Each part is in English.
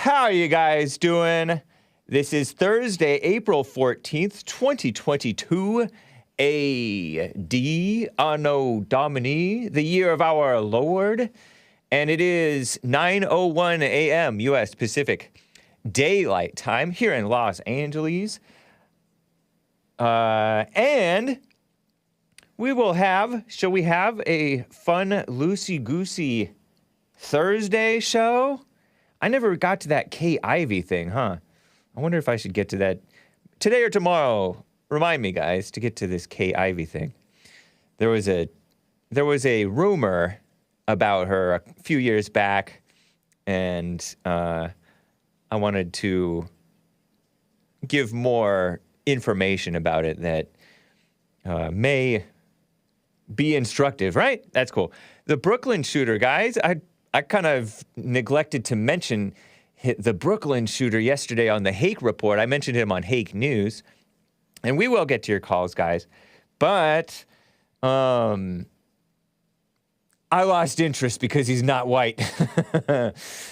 How are you guys doing? This is Thursday, April 14th, 2022, A.D. Anno Domini, the year of our Lord, and it is 9:01 a.m. U.S. Pacific Daylight Time here in Los Angeles. And we will have, shall we have a fun, loosey-goosey Thursday show? I never got to that Kay Ivey thing, huh? I wonder if I should get to that today or tomorrow. Remind me, guys, to get to this Kay Ivey thing. There was a rumor about her a few years back, and I wanted to give more information about it that may be instructive, right? That's cool. The Brooklyn shooter, guys, I kind of neglected to mention the Brooklyn shooter yesterday on the Hake report. I mentioned him on Hake News, and we will get to your calls, guys. But I lost interest because he's not white.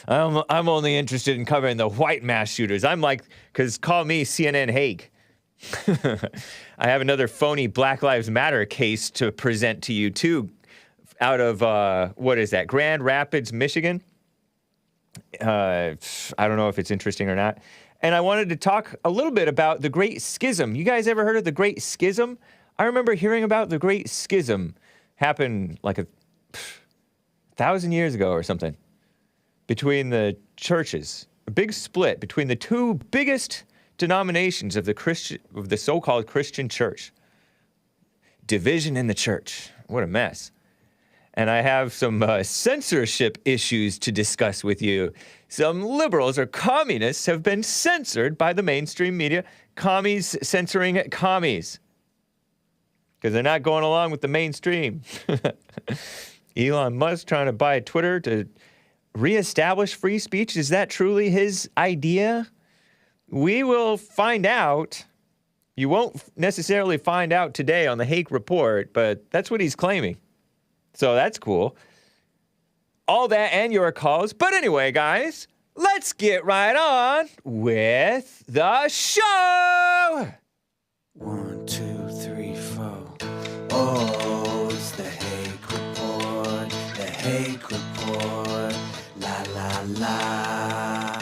I'm only interested in covering the white mass shooters. I'm like, because call me CNN Hake. I have another phony Black Lives Matter case to present to you, too. Out of, what is that, Grand Rapids, Michigan? I don't know if it's interesting or not. And I wanted to talk a little bit about the Great Schism. You guys ever heard of the Great Schism? I remember hearing about the Great Schism. Happened like 1,000 years ago or something. Between the churches. A big split between the two biggest denominations of the so-called Christian church. Division in the church. What a mess. And I have some censorship issues to discuss with you. Some liberals or communists have been censored by the mainstream media. Commies censoring commies. Because they're not going along with the mainstream. Elon Musk trying to buy Twitter to reestablish free speech. Is that truly his idea? We will find out. You won't necessarily find out today on the Hake report, but that's what he's claiming. So that's cool. All that and your calls. But anyway, guys, let's get right on with the show. 1, 2, 3, 4. Oh, it's the Hake report. The Hake report. La la la.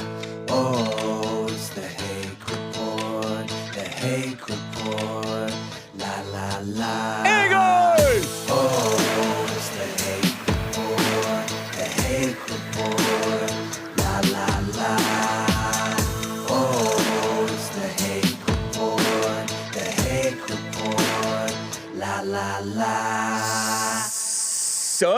Oh, it's the Hake report. The Hake report. La la la. Hey guys! Oh. La la la. Oh, it's the Hake report. The Hake report. La la la. So,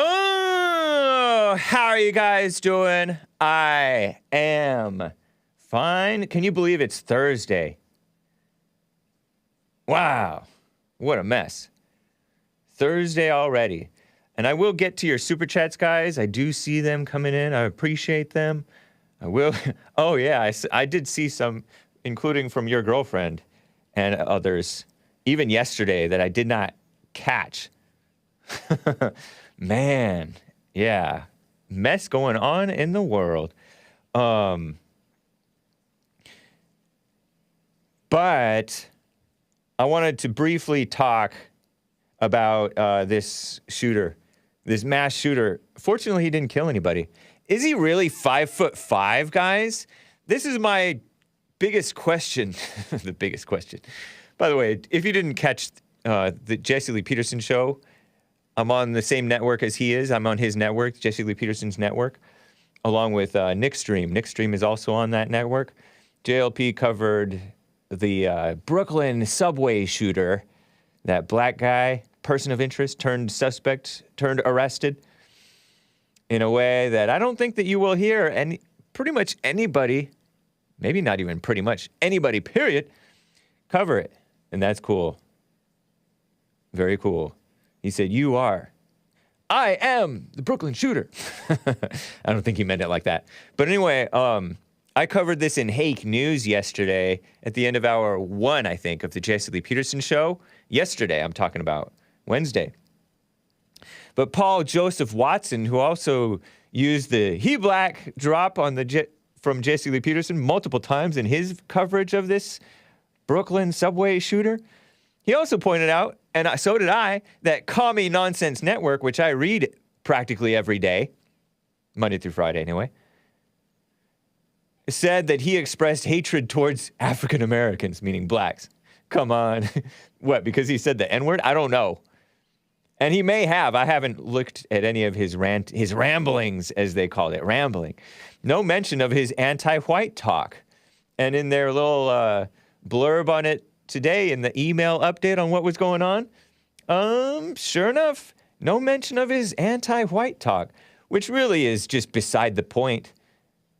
how are you guys doing? I am fine. Can you believe it's Thursday? Wow, what a mess. Thursday already. And I will get to your super chats, guys. I do see them coming in. I appreciate them. I will. Oh, yeah, I did see some, including from your girlfriend and others, even yesterday, that I did not catch. Man, yeah. Mess going on in the world. But I wanted to briefly talk about this shooter. This mass shooter. Fortunately, he didn't kill anybody. Is he really 5'5", guys? This is my biggest question. The biggest question. By the way, if you didn't catch the Jesse Lee Peterson show, I'm on the same network as he is. I'm on his network, Jesse Lee Peterson's network, along with Nick Stream. Nick Stream is also on that network. JLP covered the Brooklyn subway shooter, that black guy, person of interest, turned suspect, turned arrested, in a way that I don't think that you will hear pretty much anybody, maybe not even pretty much anybody, period, cover it. And that's cool. Very cool. He said, I am the Brooklyn shooter. I don't think he meant it like that. But anyway, I covered this in Hake News yesterday at the end of hour 1, I think, of the Jesse Lee Peterson show. Yesterday, I'm talking about Wednesday. But Paul Joseph Watson, who also used the he black drop on the from Jesse Lee Peterson multiple times in his coverage of this Brooklyn subway shooter. He also pointed out, and so did I, that Commie Nonsense Network, which I read practically every day, Monday through Friday anyway, said that he expressed hatred towards African Americans, meaning blacks. Come on. What, because he said the N-word? I don't know. And he may have. I haven't looked at any of his ramblings, as they called it, rambling. No mention of his anti-white talk. And in their little blurb on it today, in the email update on what was going on, sure enough, no mention of his anti-white talk, which really is just beside the point.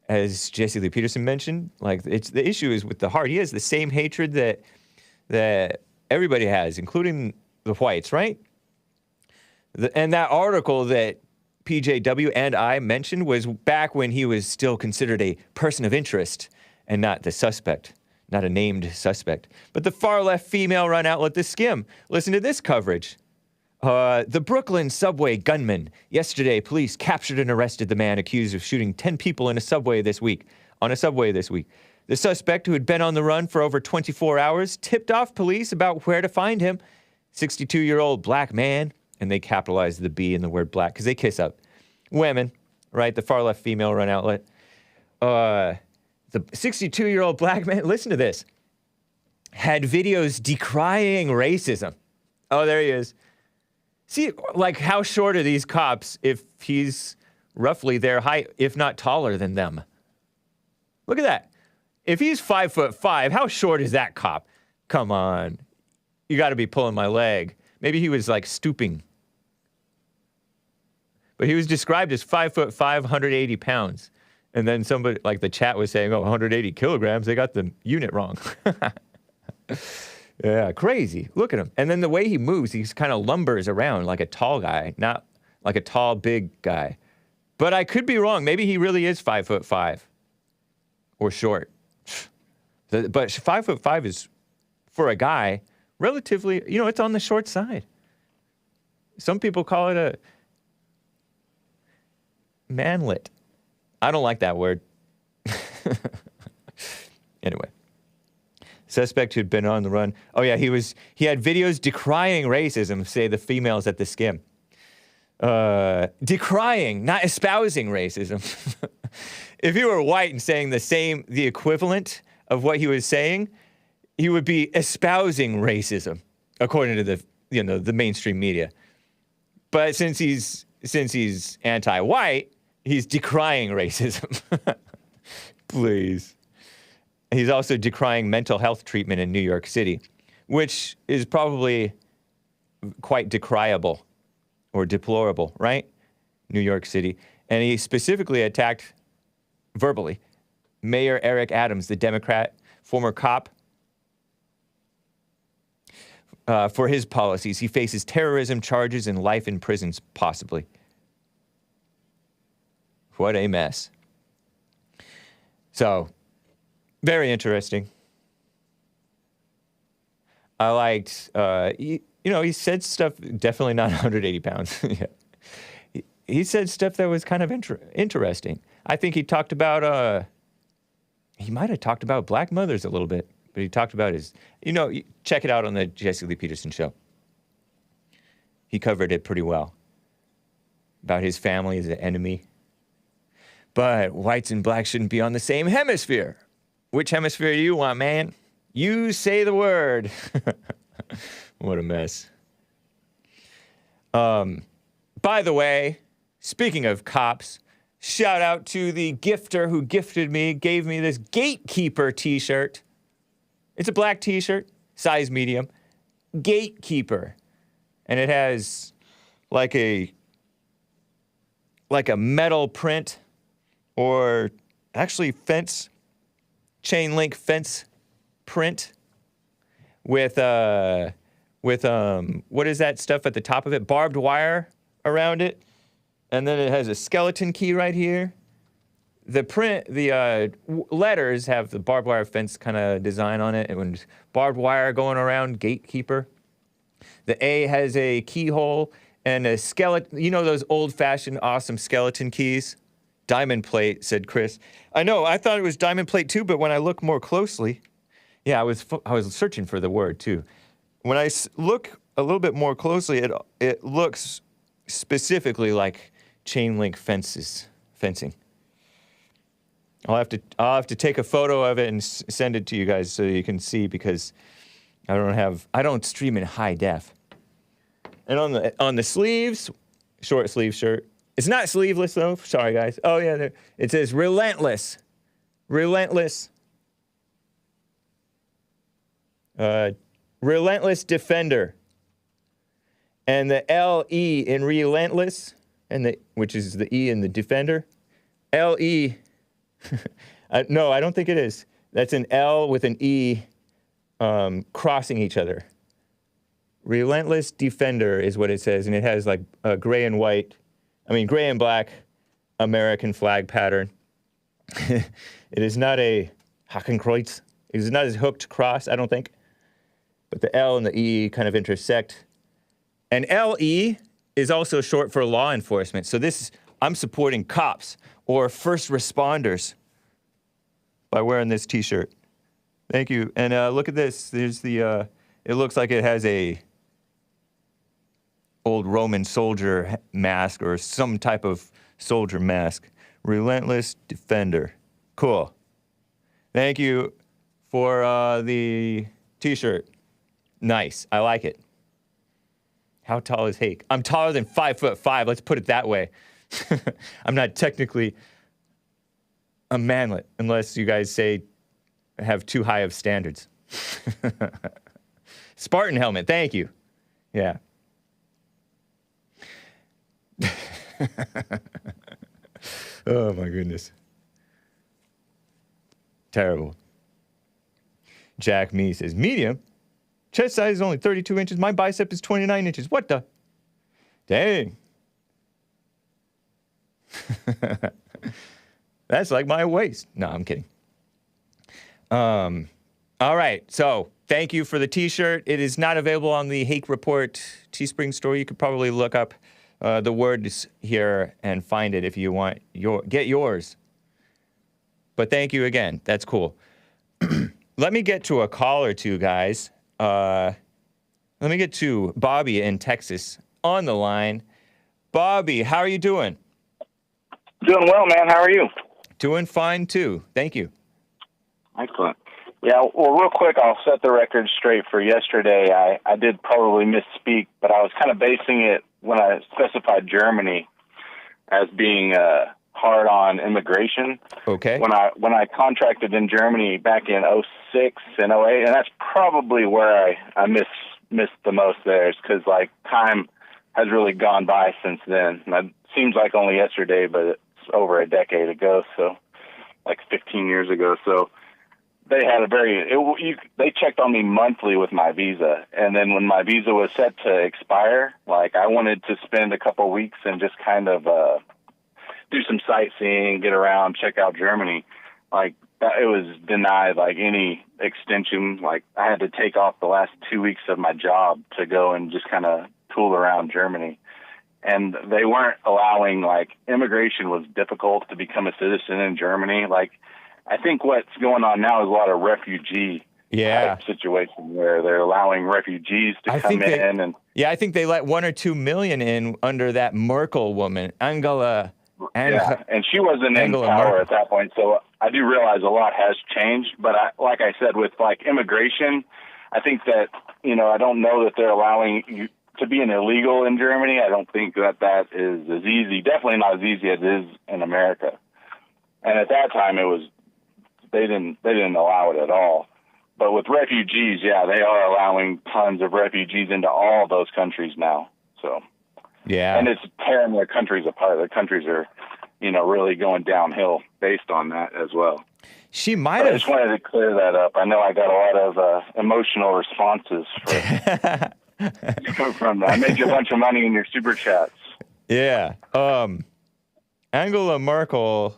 As Jesse Lee Peterson mentioned, like the issue is with the heart. He has the same hatred that everybody has, including the whites, right? And that article that PJW and I mentioned was back when he was still considered a person of interest and not the suspect, not a named suspect. But the far-left female-run outlet, The Skim, listen to this coverage. The Brooklyn subway gunman. Yesterday, police captured and arrested the man accused of shooting 10 people on a subway this week. The suspect, who had been on the run for over 24 hours, tipped off police about where to find him. 62-year-old black man. And they capitalized the B in the word black because they kiss up. Women, right? The far-left female-run outlet. The 62-year-old black man, listen to this, had videos decrying racism. Oh, there he is. See, like, how short are these cops if he's roughly their height, if not taller than them? Look at that. If he's 5'5", how short is that cop? Come on. You got to be pulling my leg. Maybe he was, like, stooping. But he was described as 5'5", 180 pounds. And then somebody, like the chat was saying, 180 kilograms, they got the unit wrong. Yeah, crazy. Look at him. And then the way he moves, he's kind of lumbers around like a tall guy, not like a tall, big guy. But I could be wrong. Maybe he really is 5'5" or short. But 5'5" is, for a guy, relatively, it's on the short side. Some people call it a manlet. I don't like that word. Anyway. Suspect who'd been on the run. Oh, yeah, he had videos decrying racism, say the females at the Skim. Decrying, not espousing racism. If he were white and saying the equivalent of what he was saying, he would be espousing racism, according to the mainstream media. But since he's anti-white, he's decrying racism. Please. He's also decrying mental health treatment in New York City, which is probably quite decryable or deplorable, right? New York City. And he specifically attacked, verbally, Mayor Eric Adams, the Democrat, former cop, for his policies. He faces terrorism charges and life in prisons, possibly. What a mess. So, very interesting. I liked, he said stuff, definitely not 180 pounds. Yeah. He said stuff that was kind of interesting. I think he talked about, he might have talked about black mothers a little bit, but he talked about his, check it out on the Jesse Lee Peterson show. He covered it pretty well. About his family as an enemy. But whites and blacks shouldn't be on the same hemisphere. Which hemisphere do you want, man? You say the word. What a mess. By the way, speaking of cops, shout out to the gifter who gave me this Gatekeeper t-shirt. It's a black t-shirt, size medium. Gatekeeper. And it has like a metal print, or actually chain link fence print with what is that stuff at the top of it? Barbed wire around it. And then it has a skeleton key right here. The letters have the barbed wire fence kind of design on it. And barbed wire going around, Gatekeeper. The A has a keyhole and a skeleton. Those old-fashioned awesome skeleton keys? Diamond plate, said Chris. I know, I thought it was diamond plate too, but when I look more closely, yeah, I was searching for the word too. When I look a little bit more closely, it looks specifically like chain link fencing. I'll have to take a photo of it and send it to you guys so you can see, because I don't stream in high def. And on the sleeves, short sleeve shirt. It's not sleeveless though. Sorry guys. Oh yeah, it says relentless. Relentless defender. And the L-E in relentless, which is the E in the defender. L-E. No, I don't think it is. That's an L with an E crossing each other. Relentless defender is what it says, and it has like gray and black American flag pattern. It is not a Hakenkreuz. It is not a hooked cross, I don't think. But the L and the E kind of intersect. And LE is also short for law enforcement. So I'm supporting cops or first responders by wearing this T-shirt. Thank you. And look at this. There's it looks like it has a old Roman soldier mask or some type of soldier mask. Relentless defender. Cool. Thank you for the T-shirt. Nice. I like it. How tall is Hake? I'm taller than 5'5". Let's put it that way. I'm not technically a manlet, unless you guys say I have too high of standards. Spartan helmet. Thank you. Yeah. Oh my goodness. Terrible. Jack Me says, medium? Chest size is only 32 inches. My bicep is 29 inches. What the? Dang. That's like my waist. No, I'm kidding. All right. So thank you for the T-shirt. It is not available on the Hake Report Teespring store. You could probably look up the words here and find it if you want. Get yours. But thank you again. That's cool. Let me get to a call or two, guys. Let me get to Bobby in Texas on the line. Bobby, how are you doing? Doing well, man. How are you? Doing fine, too. Thank you. Excellent. Yeah, well, real quick, I'll set the record straight for yesterday. I did probably misspeak, but I was kind of basing it when I specified Germany as being hard on immigration. Okay. When I contracted in Germany back in 06 and 08, and that's probably where I missed the most there, is because, like, time has really gone by since then. And it seems like only yesterday, but it's over a decade ago, so like 15 years ago. So they had they checked on me monthly with my visa. And then when my visa was set to expire, like, I wanted to spend a couple of weeks and just kind of do some sightseeing, get around, check out Germany. Like, it was denied, like, any extension. Like, I had to take off the last 2 weeks of my job to go and just kind of tool around Germany. And they weren't allowing, like, immigration was difficult to become a citizen in Germany. Like, I think what's going on now is a lot of refugee type situation where they're allowing refugees to come in. I think they let 1 or 2 million in under that Merkel woman, Angela. And she wasn't in power at that point. So I do realize a lot has changed. But like I said, with, like, immigration, I think that, I don't know that they're allowing you to be an illegal in Germany. I don't think that is as easy, definitely not as easy as it is in America. And at that time, they didn't allow it at all. But with refugees, they are allowing tons of refugees into all those countries now. So, and it's tearing their countries apart. Their countries are, really going downhill based on that as well. I just wanted to clear that up. I know I got a lot of emotional responses from that. I made you a bunch of money in your super chats. Yeah. Angela Merkel,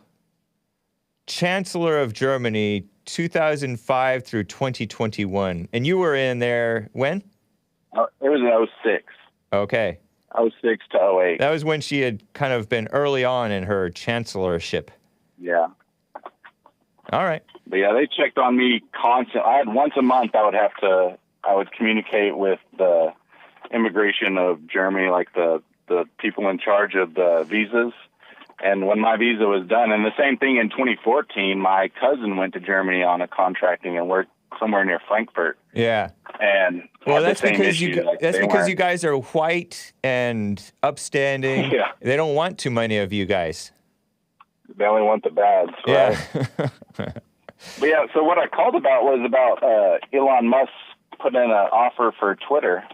Chancellor of Germany, 2005 through 2021. And you were in there when? It was in 06. Okay. '06 to '08. That was when she had kind of been early on in her chancellorship. Yeah. All right. But yeah, they checked on me constantly. I had once a month I would communicate with the immigration of Germany, like the people in charge of the visas. And when my visa was done, and the same thing in 2014, my cousin went to Germany on a contracting and worked somewhere near Frankfurt. Yeah. And well, had that's the same because issue, that's because you guys are white and upstanding. Yeah. They don't want too many of you guys. They only want the bads, right? Yeah. But yeah, so what I called about was about Elon Musk put in an offer for Twitter.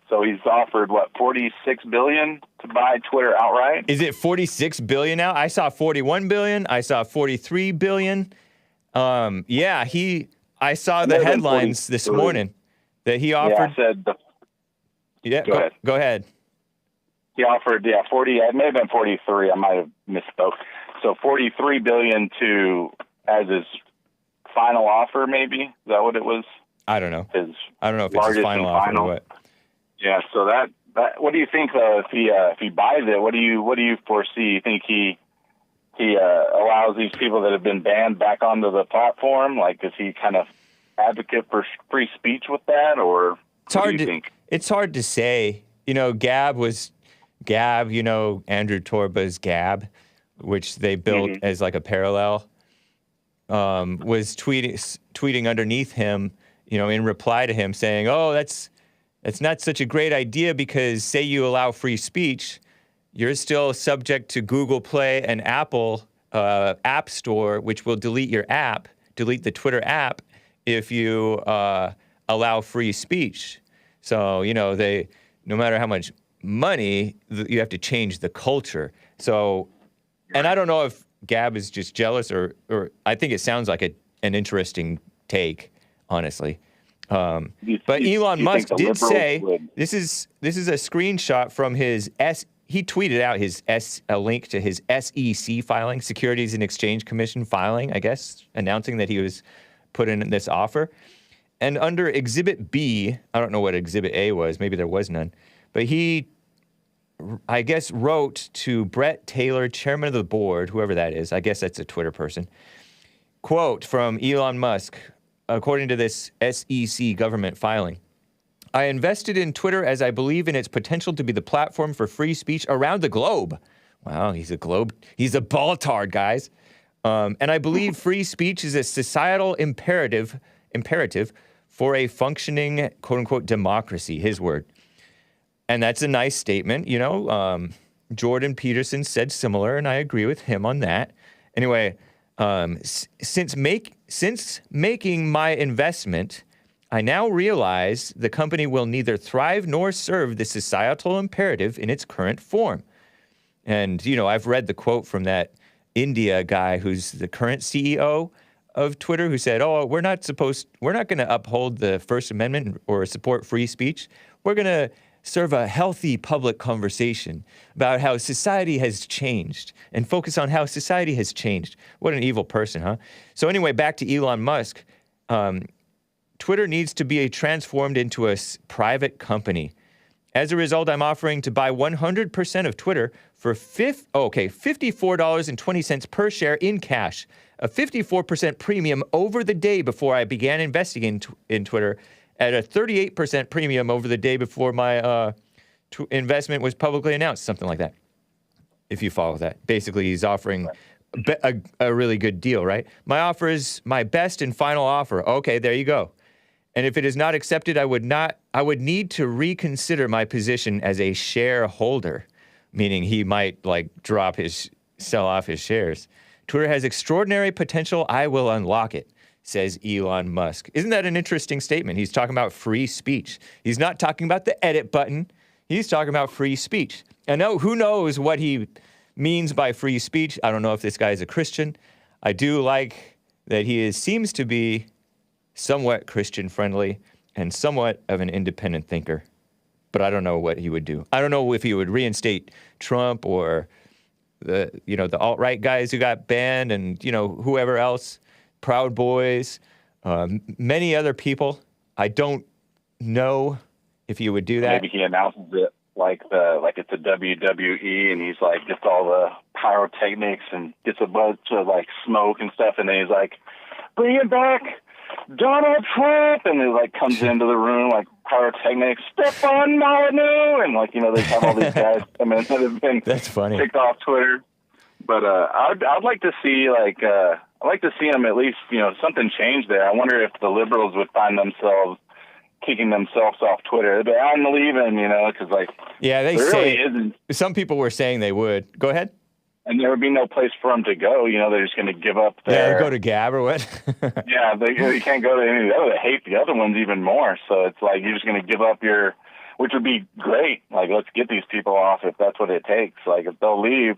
So he's offered, what, $46 billion to buy Twitter outright? Is it $46 billion now? I saw $41 billion. I saw $43 billion. I saw the headlines this morning that he offered. Go ahead. He offered, 40, it may have been 43. I might have misspoke. So $43 billion as his final offer, maybe? Is that what it was? I don't know. I don't know if it's his final offer or what. Yeah, so that what do you think though if he buys it? What do you foresee? You think he allows these people that have been banned back onto the platform? Like, is he kind of advocate for free speech with that, or what do you think? It's hard to say. You know, Gab. You know, Andrew Torba's Gab, which they built as like a parallel. Was tweeting underneath him, you know, in reply to him, saying, "Oh, that's not such a great idea because say you allow free speech, you're still subject to Google Play and Apple App Store, which will delete the Twitter app if you allow free speech. So, you know, no matter how much money, you have to change the culture. So, and I don't know if Gab is just jealous or I think it sounds like an interesting take, honestly. But Elon Musk did say this is a screenshot from his he tweeted out a link to his SEC filing, Securities and Exchange Commission filing, I guess, announcing that he was put in this offer. And under Exhibit B, I don't know what Exhibit A was, maybe there was none, but he, I guess, wrote to Brett Taylor, chairman of the board, whoever that is, I guess that's a Twitter person, quote from Elon Musk, according to this SEC government filing. I invested in Twitter as I believe in its potential to be the platform for free speech around the globe. Wow, he's a balltard, guys. And I believe free speech is a societal imperative for a functioning, quote unquote, democracy, his word. And that's a nice statement. You know, Jordan Peterson said similar, and I agree with him on that. Anyway, since making my investment, I now realize the company will neither thrive nor serve the societal imperative in its current form. And, you know, I've read the quote from that India guy who's the current CEO of Twitter who said, oh, we're not going to uphold the First Amendment or support free speech. We're going to serve a healthy public conversation about how society has changed and focus on how society has changed. What an evil person, huh? So anyway, back to Elon Musk. Twitter needs to be transformed into a private company. As a result, I'm offering to buy 100% of Twitter for $54.20 per share in cash, a 54% premium over the day before I began investing in Twitter, at a 38% premium over the day before my investment was publicly announced, something like that, if you follow that. Basically, he's offering a really good deal, right? My offer is my best and final offer. Okay, there you go. And if it is not accepted, I would need to reconsider my position as a shareholder, meaning he might sell off his shares. Twitter has extraordinary potential. I will unlock it, says Elon Musk. Isn't that an interesting statement? He's talking about free speech. He's not talking about the edit button. He's talking about free speech. And who knows what he means by free speech? I don't know if this guy is a Christian. I do like that he seems to be somewhat Christian-friendly and somewhat of an independent thinker. But I don't know what he would do. I don't know if he would reinstate Trump or the alt-right guys who got banned and, whoever else, Proud Boys, many other people. I don't know if he would do that. Maybe he announces it. like it's a WWE, and he's like gets all the pyrotechnics and gets a bunch of like smoke and stuff, and then he's like, "Bring back Donald Trump," and he like comes into the room like pyrotechnics, Stefan Molyneux, and like they have all these guys come in that have been That's funny. kicked off Twitter. But I'd like to see I'd like to see them at least something change there. I wonder if the liberals would find themselves kicking themselves off Twitter. They'd be, I'm leaving, because Yeah, they there say really isn't. Some people were saying they would. Go ahead. And there would be no place for them to go. They're just going to give up their... Yeah, go to Gab or what? Yeah, they can't go to any of the other. They hate the other ones even more. So it's like you're just going to give up your... Which would be great. Like, let's get these people off if that's what it takes. Like, if they'll leave,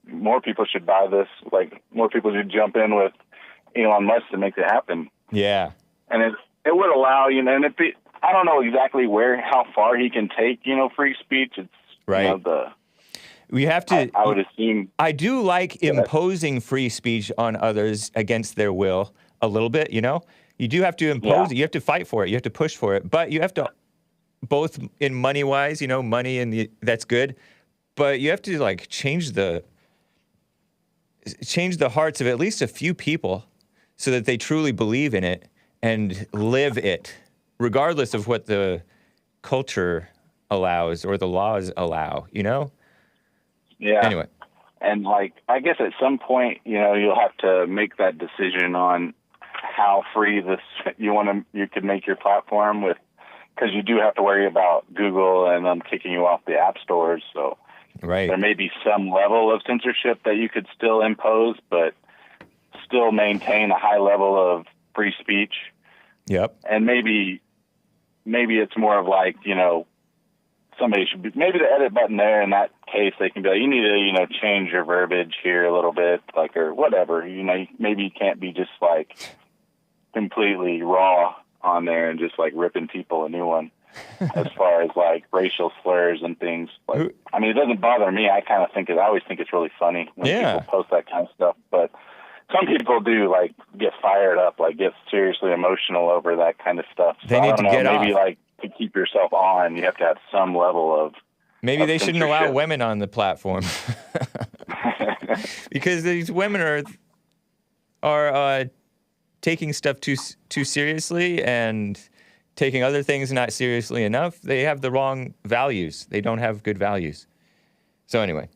more people should buy this. Like, more people should jump in with Elon Musk to make it happen. Yeah. And it would allow, and I don't know exactly how far he can take, free speech. It's, right. We have to. I would assume. I do like imposing free speech on others against their will a little bit. You do have to impose it. You have to fight for it. You have to push for it. But you have to, both in money wise, money and that's good. But you have to like change the hearts of at least a few people so that they truly believe in it and live it, regardless of what the culture allows or the laws allow. Yeah. Anyway. And I guess at some point, you'll have to make that decision on how free you could make your platform with, because you do have to worry about Google and them kicking you off the app stores. So right. There may be some level of censorship that you could still impose, but still maintain a high level of free speech. Yep. And maybe it's more of like, somebody should be, maybe the edit button there in that case, they can be like, you need to, change your verbiage here a little bit, or whatever, maybe you can't be just completely raw on there and just ripping people a new one as far as racial slurs and things. It doesn't bother me. I always think it's really funny when people post that kind of stuff, but some people do get fired up, get seriously emotional over that kind of stuff. So they need to get maybe off. To keep yourself on, you have to have some level of. Maybe they shouldn't allow censorship. women on the platform because these women are taking stuff too seriously and taking other things not seriously enough. They have the wrong values. They don't have good values. So anyway,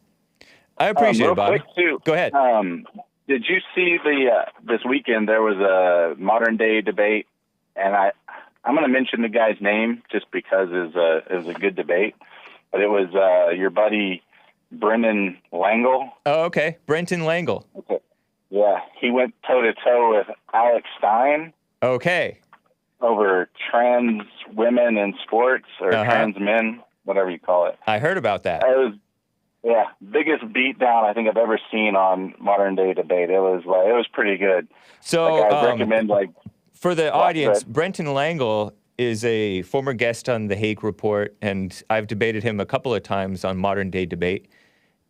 I appreciate it, Bobby. Quick too, go ahead. Did you see this weekend there was a modern day debate, and I'm going to mention the guy's name just because it was a good debate, but it was your buddy Brendan Langle. Oh, okay, Brenton Langle. Okay. Yeah, he went toe to toe with Alex Stein. Okay. Over trans women in sports or trans men, whatever you call it. I heard about that. It was, biggest beatdown I think I've ever seen on modern day debate. It was pretty good. So I recommend for the audience, Brenton Langle is a former guest on the Hake Report, and I've debated him a couple of times on Modern Day Debate.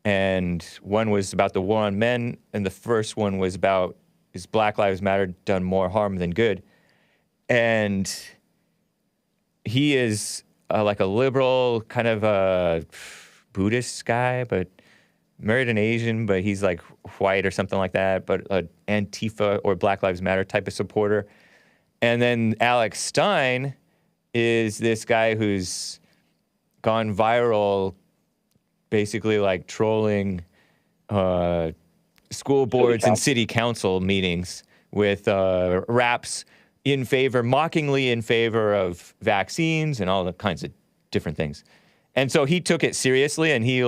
And one was about the war on men, and the first one was about is Black Lives Matter done more harm than good? And he is a liberal, kind of a Buddhist guy, but married an Asian, but he's white or something like that, but an Antifa or Black Lives Matter type of supporter. And then Alex Stein is this guy who's gone viral, basically trolling school boards and city council meetings with raps mockingly in favor of vaccines and all the kinds of different things. And so he took it seriously, and he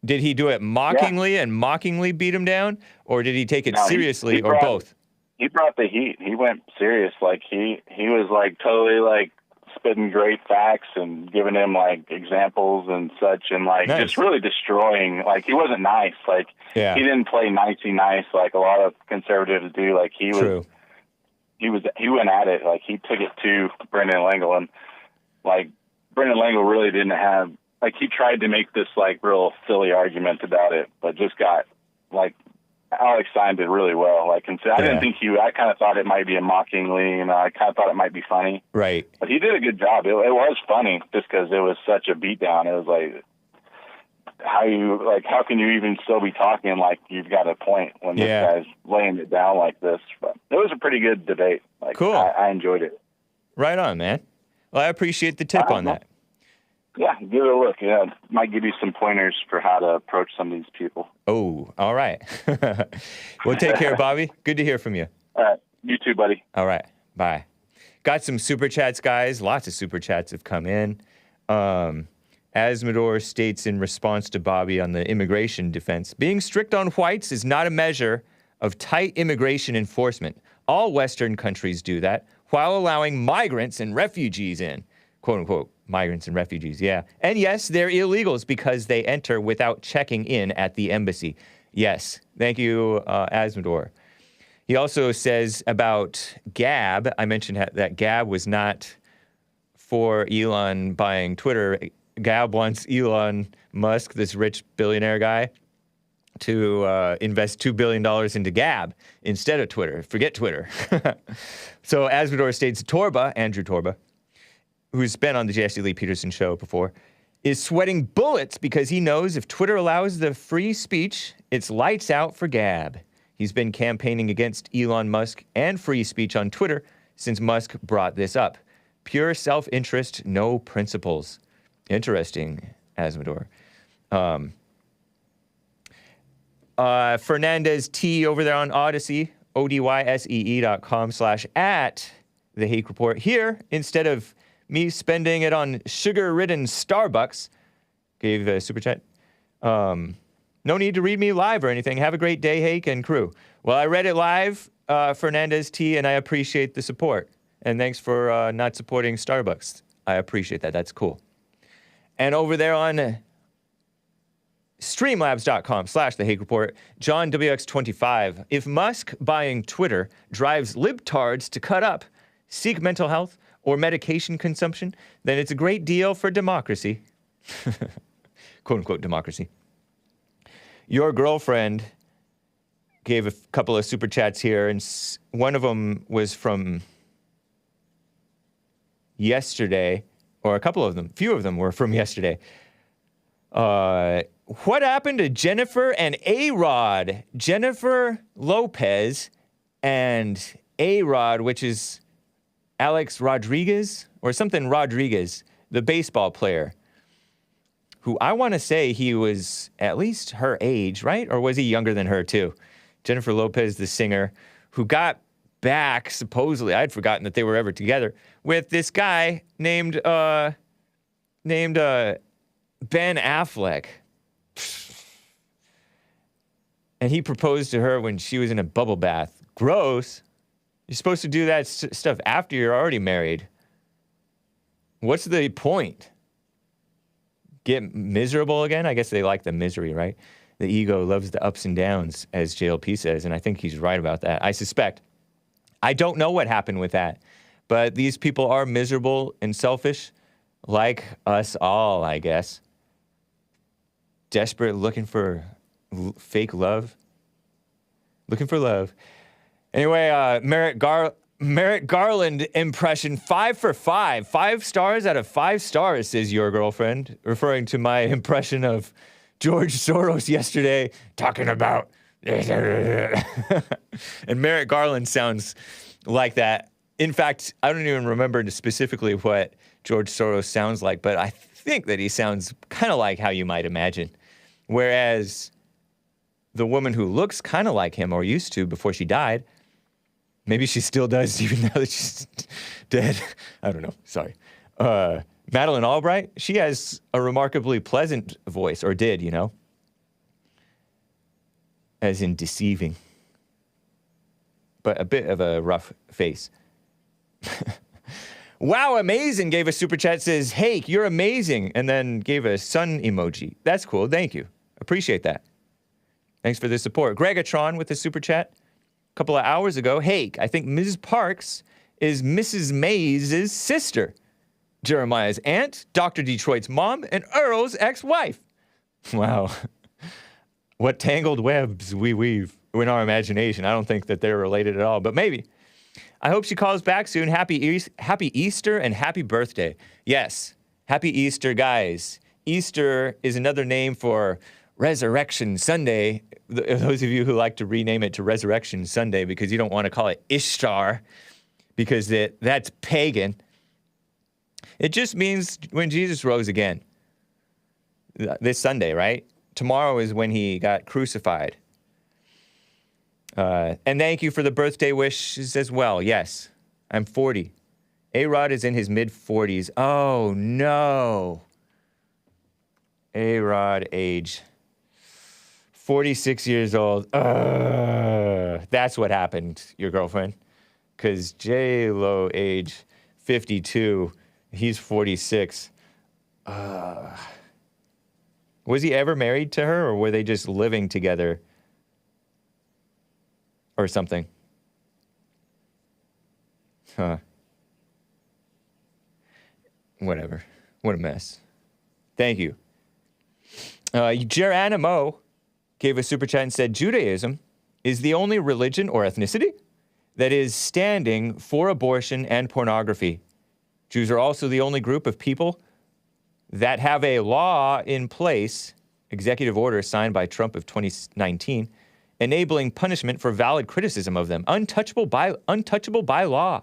did he do it mockingly and mockingly beat him down, or did he take it seriously, or both? He brought the heat. He went serious. He was totally spitting great facts and giving him examples and such, and nice. Just really destroying. He wasn't nice. He didn't play nicey nice like a lot of conservatives do. He was. True. He went at it. He took it to Brendan Langle, and Brendan Langle really didn't have he tried to make this real silly argument about it, but just got Alex signed it really well. Like, and so I didn't think I kind of thought it might be a mockingly, I kind of thought it might be funny. Right. But he did a good job. It was funny just because it was such a beatdown. It was like, how can you even still be talking like you've got a point when this guy's laying it down like this? But it was a pretty good debate. Like, cool. I enjoyed it. Right on, man. Well, I appreciate the tip on that. Yeah, give it a look. Yeah, might give you some pointers for how to approach some of these people. Oh, all right. Well, take care, Bobby. Good to hear from you. All right. You too, buddy. All right. Bye. Got some super chats, guys. Lots of super chats have come in. Asmodor states in response to Bobby on the immigration defense, being strict on whites is not a measure of tight immigration enforcement. All Western countries do that while allowing migrants and refugees in. Quote unquote, migrants and refugees, yeah. And yes, they're illegals because they enter without checking in at the embassy. Yes, thank you, Asmodor. He also says about Gab, I mentioned that Gab was not for Elon buying Twitter. Gab wants Elon Musk, this rich billionaire guy, to invest $2 billion into Gab instead of Twitter. Forget Twitter. So Asmodor states Andrew Torba, who's been on the JSC Lee Peterson show before, is sweating bullets because he knows if Twitter allows the free speech, it's lights out for Gab. He's been campaigning against Elon Musk and free speech on Twitter since Musk brought this up. Pure self-interest, no principles. Interesting, Asmodor. Fernandez T over there on Odyssey, odyssee.com/@ the Hake Report. Here, instead of me spending it on sugar-ridden Starbucks, gave a super chat. No need to read me live or anything. Have a great day, Hake and crew. Well, I read it live, Fernandez T, and I appreciate the support. And thanks for not supporting Starbucks. I appreciate that. That's cool. And over there on streamlabs.com/the Hake Report, John WX25. If Musk buying Twitter drives libtards to cut up, seek mental health, or medication consumption, then it's a great deal for democracy. Quote-unquote democracy. Your girlfriend gave a couple of super chats here, and one of them was from yesterday, or a few of them were from yesterday. What happened to Jennifer and A-Rod? Jennifer Lopez and A-Rod, which is Alex Rodriguez, or something Rodriguez, the baseball player, who I want to say he was at least her age, right? Or was he younger than her too? Jennifer Lopez, the singer, who got back, supposedly, I'd forgotten that they were ever together, with this guy named Ben Affleck. And he proposed to her when she was in a bubble bath. Gross. You're supposed to do that stuff after you're already married. What's the point? Get miserable again? I guess they like the misery, right? The ego loves the ups and downs, as JLP says, and I think he's right about that. I suspect. I don't know what happened with that, but these people are miserable and selfish, like us all, I guess. Desperate, looking for fake love. Looking for love. Anyway, Merrick Garland impression, 5 for 5. 5 stars out of 5 stars, says your girlfriend, referring to my impression of George Soros yesterday, talking about... And Merrick Garland sounds like that. In fact, I don't even remember specifically what George Soros sounds like, but I think that he sounds kind of like how you might imagine. Whereas the woman who looks kind of like him, or used to before she died, maybe she still does even now that she's dead. I don't know. Sorry. Madeleine Albright, she has a remarkably pleasant voice, or did, you know? As in deceiving. But a bit of a rough face. Wow, amazing, gave a super chat, says, Hake, you're amazing, and then gave a sun emoji. That's cool, thank you. Appreciate that. Thanks for the support. Gregatron with the super chat. A couple of hours ago, Hake, I think Mrs. Parks is Mrs. Mays' sister. Jeremiah's aunt, Dr. Detroit's mom, and Earl's ex-wife. Wow. What tangled webs we weave. in our imagination. I don't think that they're related at all, but maybe. I hope she calls back soon. Happy Easter and happy birthday. Yes, happy Easter, guys. Easter is another name for Resurrection Sunday. Those of you who like to rename it to Resurrection Sunday because you don't want to call it Ishtar because that's pagan. It just means when Jesus rose again. This Sunday, right? Tomorrow is when he got crucified. And thank you for the birthday wishes as well. Yes, I'm 40. A-Rod is in his mid-40s. Oh, no. A-Rod age. 46 years old. That's what happened, your girlfriend. Because J-Lo age 52. He's 46. Was he ever married to her, or were they just living together? Or something. Huh. Whatever. What a mess. Thank you. Geronimo gave a super chat and said, Judaism is the only religion or ethnicity that is standing for abortion and pornography. Jews are also the only group of people that have a law in place, executive order signed by Trump of 2019, enabling punishment for valid criticism of them, untouchable by law.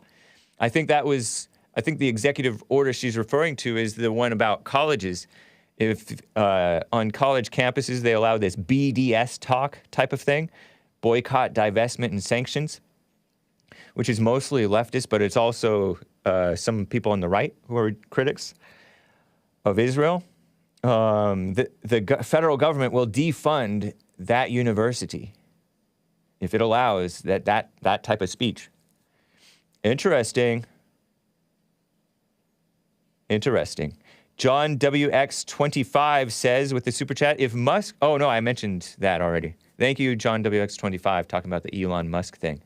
I think the executive order she's referring to is the one about colleges. If on college campuses they allow this BDS talk type of thing, boycott, divestment, and sanctions, which is mostly leftist, but it's also some people on the right who are critics of Israel. The federal government will defund that university if it allows that type of speech. Interesting. John WX25 says with the super chat, if Musk... Oh, no, I mentioned that already. Thank you, John WX25, talking about the Elon Musk thing.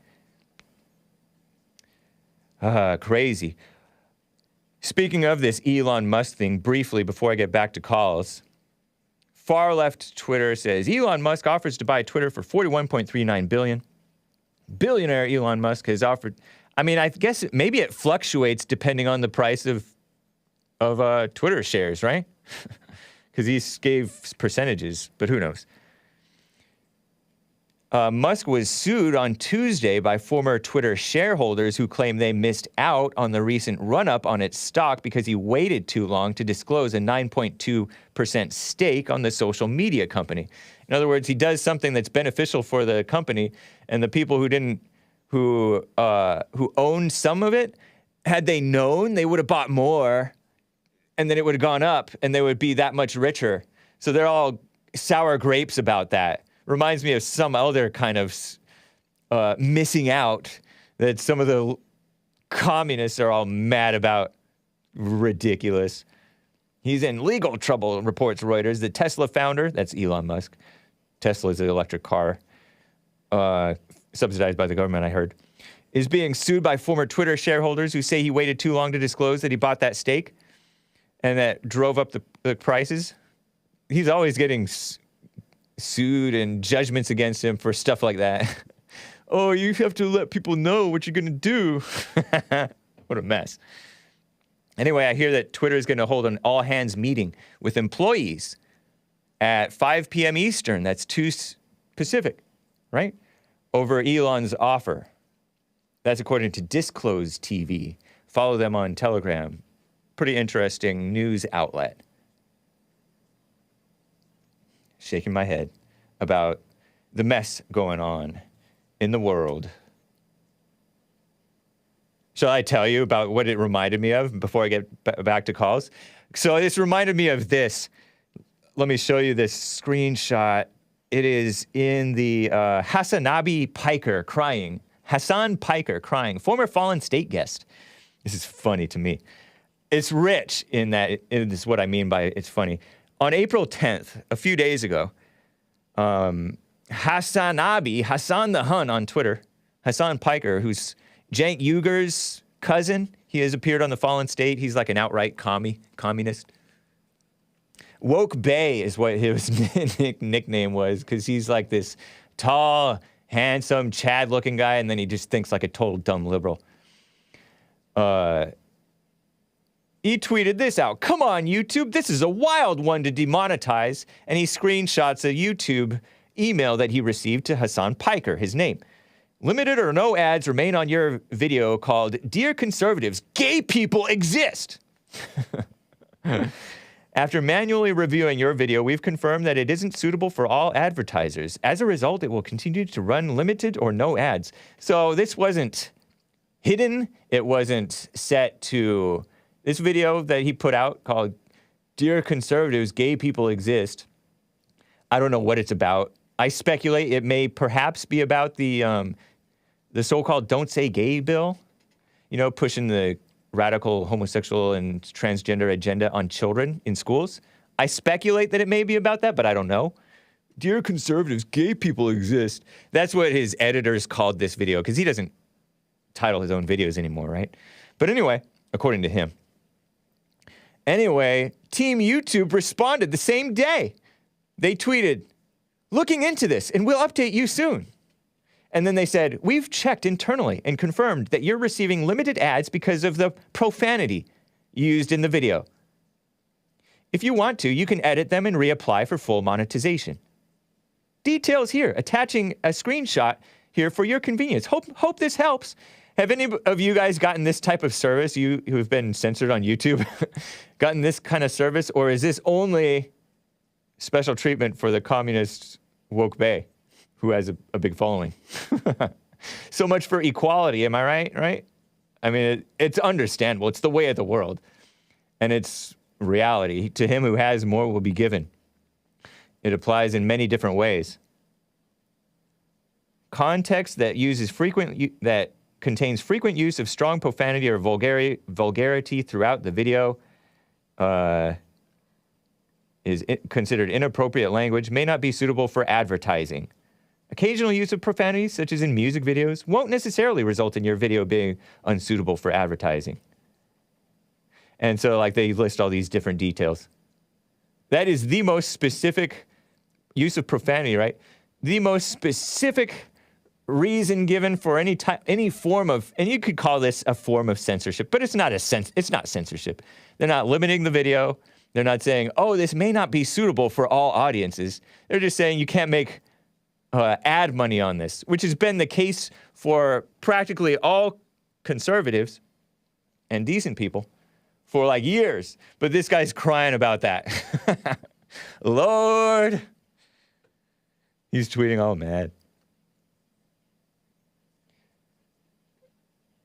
Crazy. Speaking of this Elon Musk thing, briefly, before I get back to calls, far left Twitter says, Elon Musk offers to buy Twitter for $41.39 billion. Billionaire Elon Musk has offered... I mean, I guess maybe it fluctuates depending on the price of Twitter shares, right? Because he gave percentages, but who knows? Musk was sued on Tuesday by former Twitter shareholders who claim they missed out on the recent run-up on its stock because he waited too long to disclose a 9.2% stake on the social media company. In other words, he does something that's beneficial for the company, and the people who owned some of it, had they known, they would have bought more, and then it would have gone up, and they would be that much richer. So they're all sour grapes about that. Reminds me of some other kind of missing out that some of the communists are all mad about. Ridiculous. He's in legal trouble, reports Reuters. The Tesla founder, that's Elon Musk. Tesla is an electric car, subsidized by the government, I heard, is being sued by former Twitter shareholders who say he waited too long to disclose that he bought that stake and that drove up the prices. He's always getting sued and judgments against him for stuff like that. Oh, you have to let people know what you're going to do. What a mess. Anyway, I hear that Twitter is going to hold an all-hands meeting with employees at 5 p.m. Eastern. That's 2 Pacific, right? Over Elon's offer. That's according to Disclosed TV. Follow them on Telegram. Pretty interesting news outlet. Shaking my head about the mess going on in the world. Shall I tell you about what it reminded me of before I get back to calls? So this reminded me of this. Let me show you this screenshot. It is in the Hasan Piker crying. Hasan Piker crying. Former fallen state guest. This is funny to me. It's rich in that, this is what I mean by it's funny. On April 10th, a few days ago, Hasan the Hun on Twitter, Hasan Piker, who's Cenk Uyghur's cousin, he has appeared on The Fallen State. He's like an outright communist. Woke Bay is what his nickname was, because he's like this tall, handsome, Chad-looking guy, and then he just thinks like a total dumb liberal. He tweeted this out. Come on, YouTube. This is a wild one to demonetize. And he screenshots a YouTube email that he received to Hasan Piker, his name. Limited or no ads remain on your video called Dear Conservatives, Gay People Exist. After manually reviewing your video, we've confirmed that it isn't suitable for all advertisers. As a result, it will continue to run limited or no ads. So this wasn't hidden. It wasn't set to... This video that he put out called Dear Conservatives, Gay People Exist. I don't know what it's about. I speculate it may perhaps be about the so-called Don't Say Gay bill, you know, pushing the radical homosexual and transgender agenda on children in schools. I speculate that it may be about that, but I don't know. Dear Conservatives, Gay People Exist. That's what his editors called this video, because he doesn't title his own videos anymore, right? But anyway, according to him. Anyway, Team YouTube responded the same day. They tweeted, looking into this, and we'll update you soon. And then they said, we've checked internally and confirmed that you're receiving limited ads because of the profanity used in the video. If you want to, you can edit them and reapply for full monetization. Details here, attaching a screenshot here for your convenience. Hope this helps. Have any of you guys gotten this type of service, you who've been censored on YouTube, gotten this kind of service, or is this only special treatment for the communist woke bae who has a big following? So much for equality, am I right? Right? I mean, it's understandable. It's the way of the world. And it's reality. To him who has, more will be given. It applies in many different ways. Context that contains frequent use of strong profanity or vulgarity throughout the video is considered inappropriate language, may not be suitable for advertising. Occasional use of profanity, such as in music videos, won't necessarily result in your video being unsuitable for advertising. And so, like, they list all these different details. That is the most specific use of profanity, right? The most specific reason given for any form of, and you could call this a form of censorship, but it's not censorship. They're not limiting the video. They're not saying, oh, this may not be suitable for all audiences. They're just saying you can't make ad money on this, which has been the case for practically all conservatives and decent people for like years. But this guy's crying about that. Lord. He's tweeting all mad.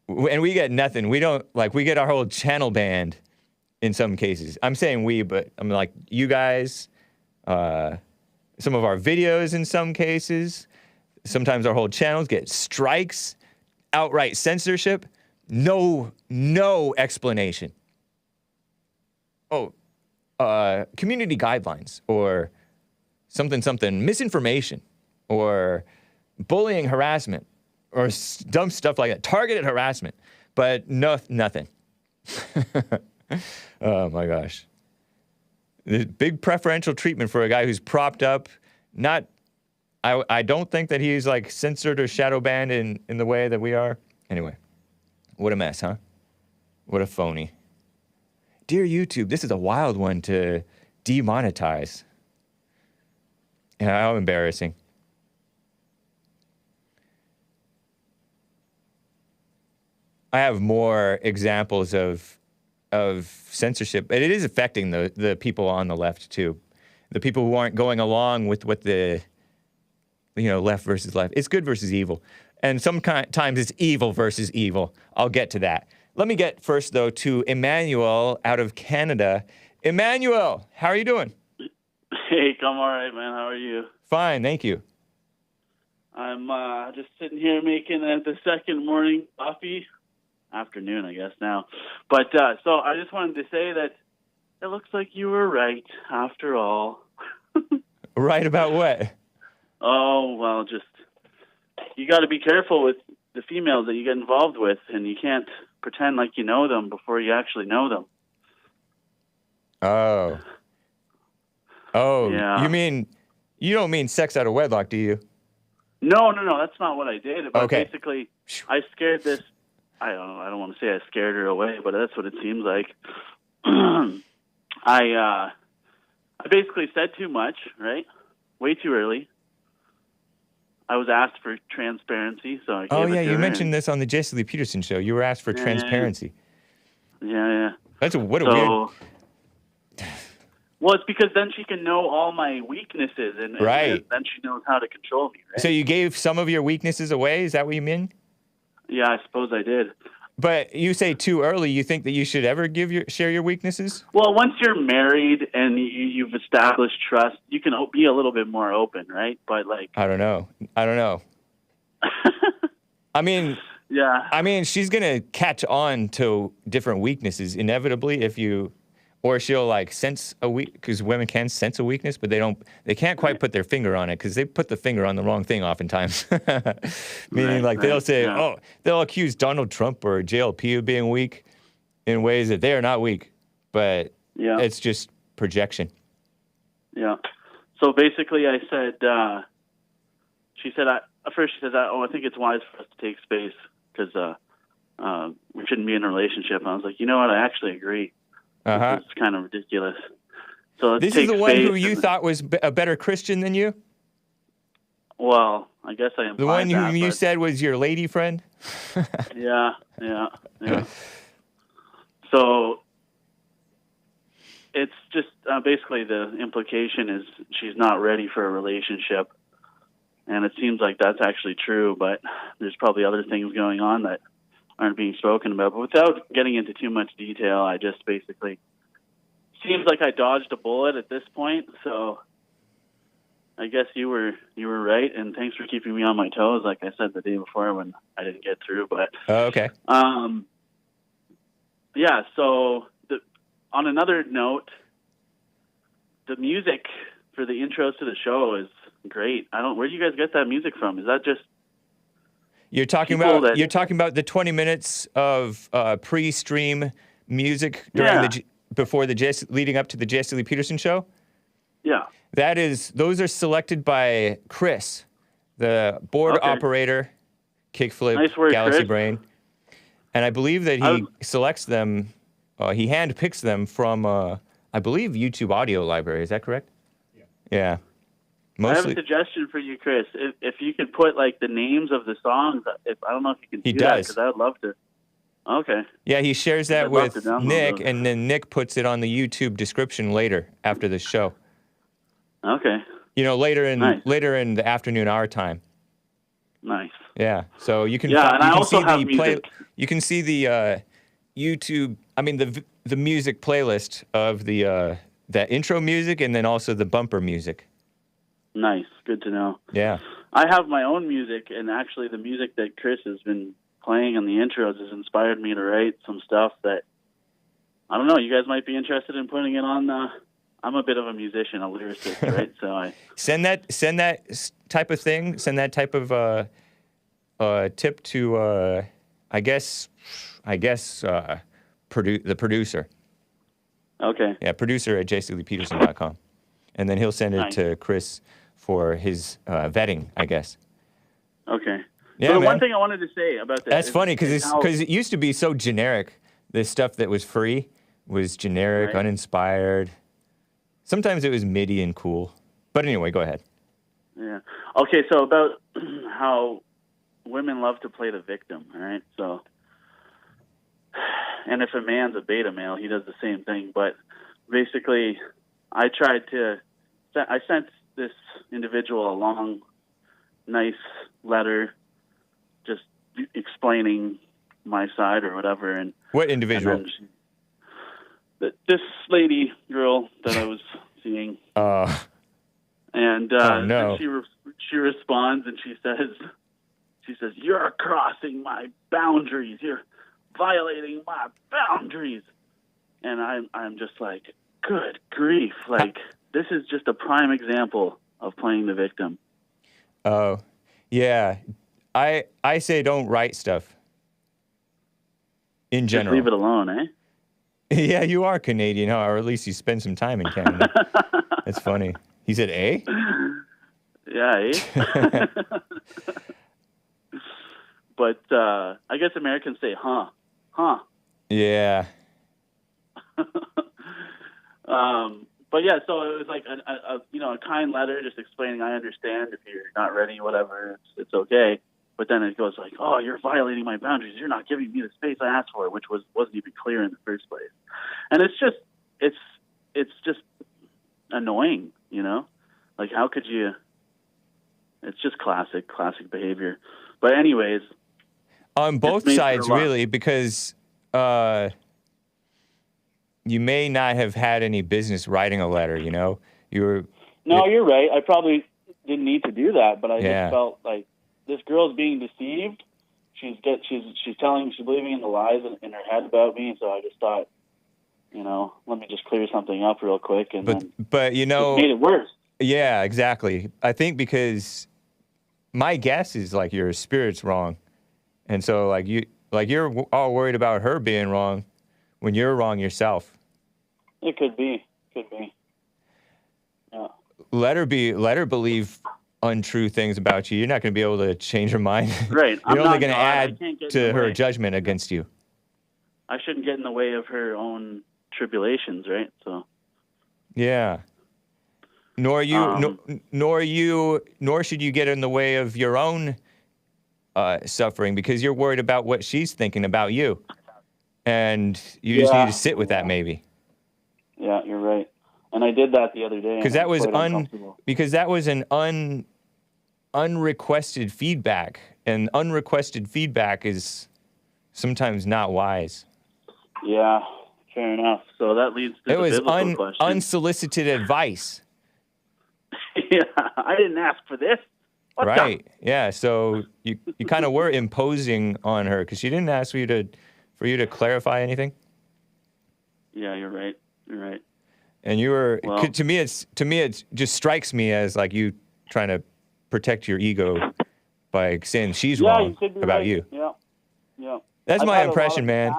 And we get nothing. We don't, like, we get our whole channel banned in some cases. I'm saying we, but I'm like, you guys, some of our videos in some cases, sometimes our whole channels get strikes, outright censorship, no explanation. Oh, community guidelines or something, misinformation or bullying, harassment. Or dumb stuff like that. Targeted harassment. But nothing. Oh, my gosh. The big preferential treatment for a guy who's propped up. I don't think that he's, like, censored or shadow banned in the way that we are. Anyway. What a mess, huh? What a phony. Dear YouTube, this is a wild one to demonetize. Yeah, how embarrassing. I have more examples of censorship, but it is affecting the people on the left too. The people who aren't going along with what the, left versus left. It's good versus evil. And sometimes it's evil versus evil. I'll get to that. Let me get first, though, to Emmanuel out of Canada. Emmanuel, how are you doing? Hey, I'm all right, man. How are you? Fine, thank you. I'm just sitting here making the second morning coffee. Afternoon, I guess now. But so I just wanted to say that it looks like you were right after all. Right about what? Oh, well, just you got to be careful with the females that you get involved with, and you can't pretend like you know them before you actually know them. Oh, yeah. You don't mean sex out of wedlock, do you? No, that's not what I did. But Okay. basically, I scared this. I don't know. I don't want to say I scared her away, but that's what it seems like. I basically said too much, right? Way too early. I was asked for transparency, so I gave Oh, it yeah, to you her, mentioned this on the Jesse Lee Peterson show. You were asked for transparency. Yeah. What a weird... Well, it's because then she can know all my weaknesses, and Right. then she knows how to control me, right? So you gave some of your weaknesses away? Is that what you mean? Yeah, I suppose I did. But you say too early. You think that you should ever share your weaknesses? Well, once you're married and you've established trust, you can be a little bit more open, right? But like, I don't know. I mean, yeah. She's gonna catch on to different weaknesses inevitably or she'll like sense a weak, because women can sense a weakness, but they can't quite put their finger on it because they put the finger on the wrong thing oftentimes. Meaning they'll say, they'll accuse Donald Trump or JLP of being weak in ways that they are not weak, but it's just projection. Yeah. So basically I said, she said, first she says, I think it's wise for us to take space because we shouldn't be in a relationship. And I was like, you know what? I actually agree. Uh-huh. It's kind of ridiculous. So this is the one who you thought was a better Christian than you? Well, I guess I implied the one that, whom you said was your lady friend? Yeah. So it's just basically the implication is she's not ready for a relationship. And it seems like that's actually true, but there's probably other things going on that aren't being spoken about. But without getting into too much detail, I just basically seems like I dodged a bullet at this point. So I guess you were right, and thanks for keeping me on my toes, like I said the day before when I didn't get through. But okay. Yeah. So on another note, the music for the intros to the show is great. Where do you guys get that music from? Is that just You're talking about the 20 minutes of pre-stream music before leading up to the Jesse Lee Peterson show? Yeah. Those are selected by Chris, the board operator, Kickflip, nice work, Galaxy Chris. Brain. And I believe that he selects them, he handpicks them from, I believe, YouTube audio library. Is that correct? Yeah. Mostly. I have a suggestion for you, Chris. If you could put like the names of the songs, I don't know if you can do that because I would love to. Okay. Yeah, he shares that with Nick, and then Nick puts it on the YouTube description later after the show. Okay. Later in the afternoon our time. Nice. Yeah. So you can. Yeah, and I also have music. You can see the YouTube. I mean the music playlist of the intro music, and then also the bumper music. Nice. Good to know. Yeah. I have my own music, and actually the music that Chris has been playing on the intros has inspired me to write some stuff that, I don't know, you guys might be interested in putting it on. I'm a bit of a musician, a lyricist, right? So I... Send that type of thing, send that type of tip to, I guess the producer. Okay. Yeah, producer at jcleepeterson.com. And then he'll send it to Chris for his vetting, I guess. Okay. Yeah, so one thing I wanted to say about this. That's funny because it used to be so generic. The stuff that was free was generic, uninspired. Sometimes it was MIDI and cool. But anyway, go ahead. Yeah. Okay, so about how women love to play the victim, all right? So, and if a man's a beta male, he does the same thing. But basically, I sent this individual a long, nice letter just explaining my side or whatever. And what individual? This lady girl that I was seeing. And no. she responds and she says, "You're crossing my boundaries. You're violating my boundaries." And I'm just like, good grief! Like this is just a prime example of playing the victim. Oh, yeah. I say don't write stuff. In general. Just leave it alone, eh? Yeah, you are Canadian, huh? Or at least you spend some time in Canada. That's funny. He said, eh? Yeah, eh? But I guess Americans say, huh. Yeah. But yeah, so it was like a kind letter just explaining, I understand if you're not ready, whatever, it's okay. But then it goes like, oh, you're violating my boundaries. You're not giving me the space I asked for, which wasn't even clear in the first place. And it's just annoying, you know? Like, how could you? It's just classic behavior. But anyways, on both sides, really, because you may not have had any business writing a letter, you know? You're right. I probably didn't need to do that, but I just felt like this girl's being deceived. She's believing in the lies in her head about me, so I just thought, let me just clear something up real quick, and but it made it worse. Yeah, exactly. I think because my guess is like your spirit's wrong, and so you're all worried about her being wrong when you're wrong yourself. It could be. Yeah. Let her believe untrue things about you. You're not going to be able to change her mind. Right. You're only going to add to her judgment against you. I shouldn't get in the way of her own tribulations, right? So. Yeah. Nor should you get in the way of your own suffering, because you're worried about what she's thinking about you, and you just need to sit with that, maybe. Yeah, you're right. And I did that the other day. Because that was an unrequested feedback, and unrequested feedback is sometimes not wise. Yeah, fair enough. So that leads to the biblical question. Unsolicited advice. Yeah, I didn't ask for this. Right. Yeah. So you kind of were imposing on her because she didn't ask for you to clarify anything. Yeah, you're right. And you were to me it just strikes me as like you trying to protect your ego by saying she's wrong about you. Yeah. That's my impression, man.